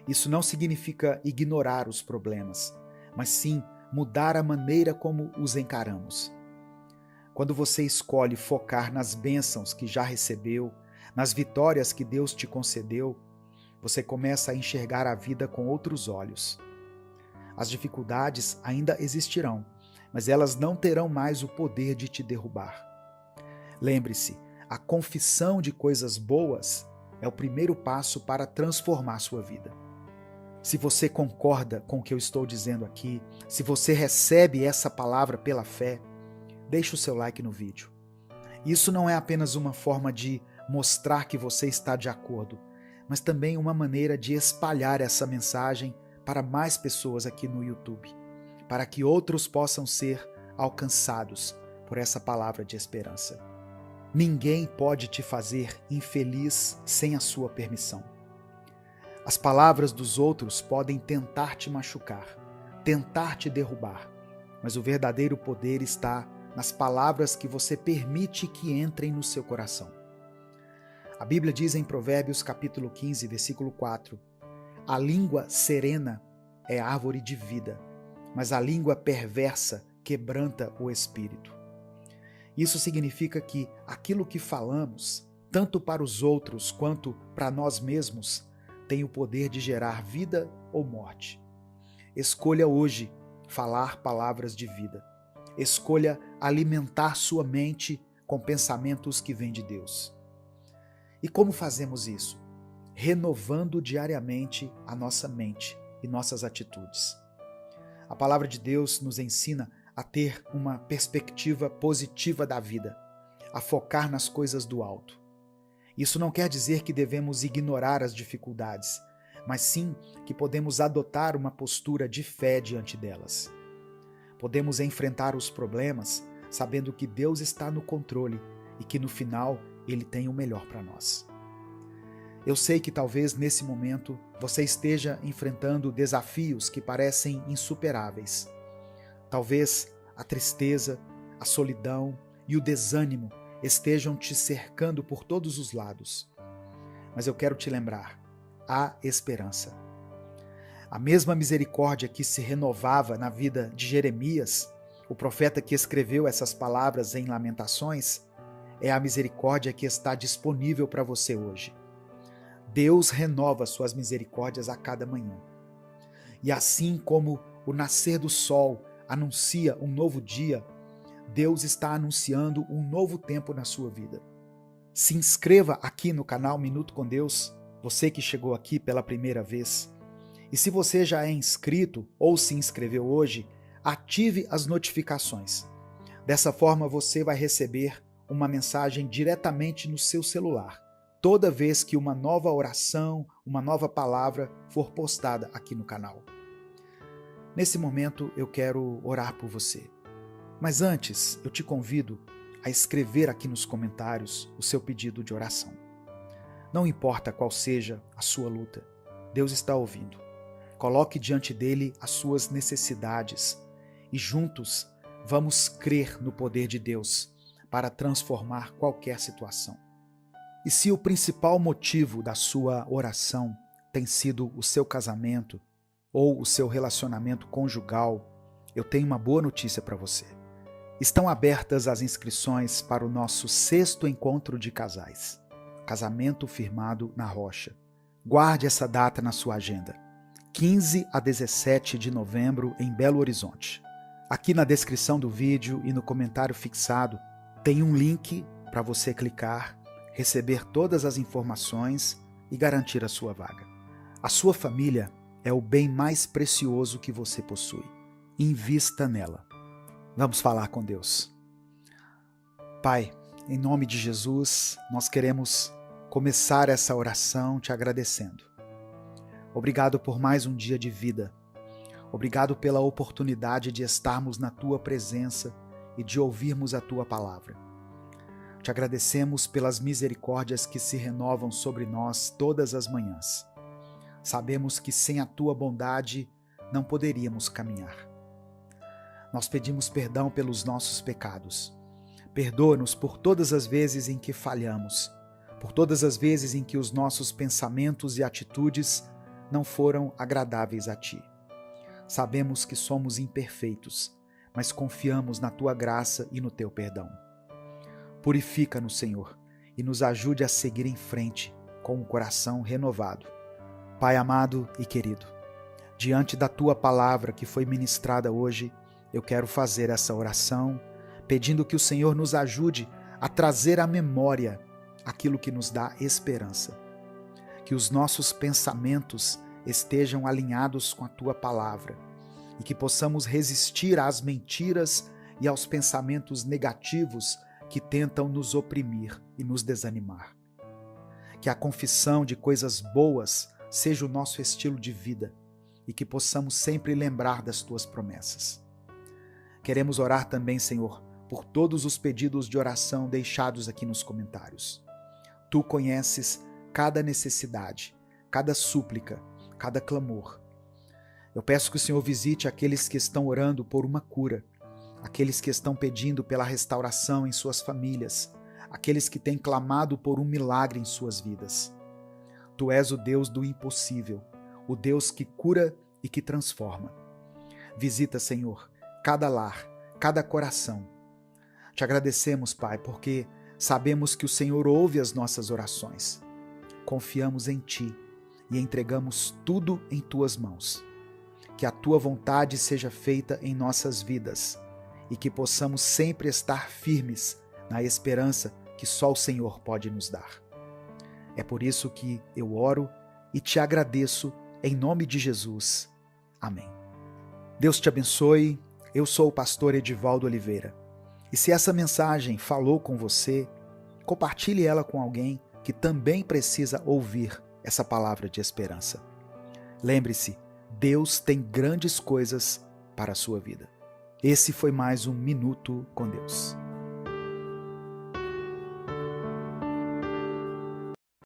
Isso não significa ignorar os problemas, mas sim mudar a maneira como os encaramos. Quando você escolhe focar nas bênçãos que já recebeu, nas vitórias que Deus te concedeu, você começa a enxergar a vida com outros olhos. As dificuldades ainda existirão, mas elas não terão mais o poder de te derrubar. Lembre-se, a confissão de coisas boas é o primeiro passo para transformar sua vida. Se você concorda com o que eu estou dizendo aqui, se você recebe essa palavra pela fé, deixe o seu like no vídeo. Isso não é apenas uma forma de mostrar que você está de acordo, mas também uma maneira de espalhar essa mensagem para mais pessoas aqui no YouTube, para que outros possam ser alcançados por essa palavra de esperança. Ninguém pode te fazer infeliz sem a sua permissão. As palavras dos outros podem tentar te machucar, tentar te derrubar, mas o verdadeiro poder está nas palavras que você permite que entrem no seu coração. A Bíblia diz em Provérbios capítulo 15, versículo 4, a língua serena é árvore de vida, mas a língua perversa quebranta o espírito. Isso significa que aquilo que falamos, tanto para os outros quanto para nós mesmos, tem o poder de gerar vida ou morte. Escolha hoje falar palavras de vida. Escolha alimentar sua mente com pensamentos que vêm de Deus. E como fazemos isso? Renovando diariamente a nossa mente e nossas atitudes. A palavra de Deus nos ensina a ter uma perspectiva positiva da vida, a focar nas coisas do alto. Isso não quer dizer que devemos ignorar as dificuldades, mas sim que podemos adotar uma postura de fé diante delas. Podemos enfrentar os problemas sabendo que Deus está no controle e que no final Ele tem o melhor para nós. Eu sei que talvez nesse momento você esteja enfrentando desafios que parecem insuperáveis. Talvez a tristeza, a solidão e o desânimo estejam te cercando por todos os lados. Mas eu quero te lembrar, há esperança. A mesma misericórdia que se renovava na vida de Jeremias, o profeta que escreveu essas palavras em Lamentações, é a misericórdia que está disponível para você hoje. Deus renova suas misericórdias a cada manhã. E assim como o nascer do sol anuncia um novo dia, Deus está anunciando um novo tempo na sua vida. Se inscreva aqui no canal Minuto com Deus, você que chegou aqui pela primeira vez. E se você já é inscrito ou se inscreveu hoje, ative as notificações. Dessa forma você vai receber uma mensagem diretamente no seu celular, toda vez que uma nova oração, uma nova palavra for postada aqui no canal. Nesse momento eu quero orar por você. Mas antes, eu te convido a escrever aqui nos comentários o seu pedido de oração. Não importa qual seja a sua luta, Deus está ouvindo. Coloque diante dele as suas necessidades e juntos vamos crer no poder de Deus para transformar qualquer situação. E se o principal motivo da sua oração tem sido o seu casamento ou o seu relacionamento conjugal, eu tenho uma boa notícia para você. Estão abertas as inscrições para o nosso 6º encontro de casais, Casamento Firmado na Rocha. Guarde essa data na sua agenda, 15 a 17 de novembro em Belo Horizonte. Aqui na descrição do vídeo e no comentário fixado tem um link para você clicar, receber todas as informações e garantir a sua vaga. A sua família é o bem mais precioso que você possui. Invista nela. Vamos falar com Deus. Pai, em nome de Jesus, nós queremos começar essa oração te agradecendo. Obrigado por mais um dia de vida. Obrigado pela oportunidade de estarmos na Tua presença e de ouvirmos a Tua palavra. Te agradecemos pelas misericórdias que se renovam sobre nós todas as manhãs. Sabemos que sem a Tua bondade não poderíamos caminhar. Nós pedimos perdão pelos nossos pecados. Perdoa-nos por todas as vezes em que falhamos, por todas as vezes em que os nossos pensamentos e atitudes não foram agradáveis a Ti. Sabemos que somos imperfeitos, mas confiamos na Tua graça e no Teu perdão. Purifica-nos, Senhor, e nos ajude a seguir em frente com um coração renovado. Pai amado e querido, diante da Tua palavra que foi ministrada hoje, eu quero fazer essa oração, pedindo que o Senhor nos ajude a trazer à memória aquilo que nos dá esperança. Que os nossos pensamentos estejam alinhados com a Tua palavra e que possamos resistir às mentiras e aos pensamentos negativos que tentam nos oprimir e nos desanimar. Que a confissão de coisas boas seja o nosso estilo de vida e que possamos sempre lembrar das Tuas promessas. Queremos orar também, Senhor, por todos os pedidos de oração deixados aqui nos comentários. Tu conheces cada necessidade, cada súplica, cada clamor. Eu peço que o Senhor visite aqueles que estão orando por uma cura, aqueles que estão pedindo pela restauração em suas famílias, aqueles que têm clamado por um milagre em suas vidas. Tu és o Deus do impossível, o Deus que cura e que transforma. Visita, Senhor, cada lar, cada coração. Te agradecemos, Pai, porque sabemos que o Senhor ouve as nossas orações. Confiamos em Ti e entregamos tudo em Tuas mãos. Que a Tua vontade seja feita em nossas vidas e que possamos sempre estar firmes na esperança que só o Senhor pode nos dar. É por isso que eu oro e te agradeço em nome de Jesus. Amém. Deus te abençoe. Eu sou o pastor Edivaldo Oliveira. E se essa mensagem falou com você, compartilhe ela com alguém que também precisa ouvir essa palavra de esperança. Lembre-se, Deus tem grandes coisas para a sua vida. Esse foi mais um Minuto com Deus.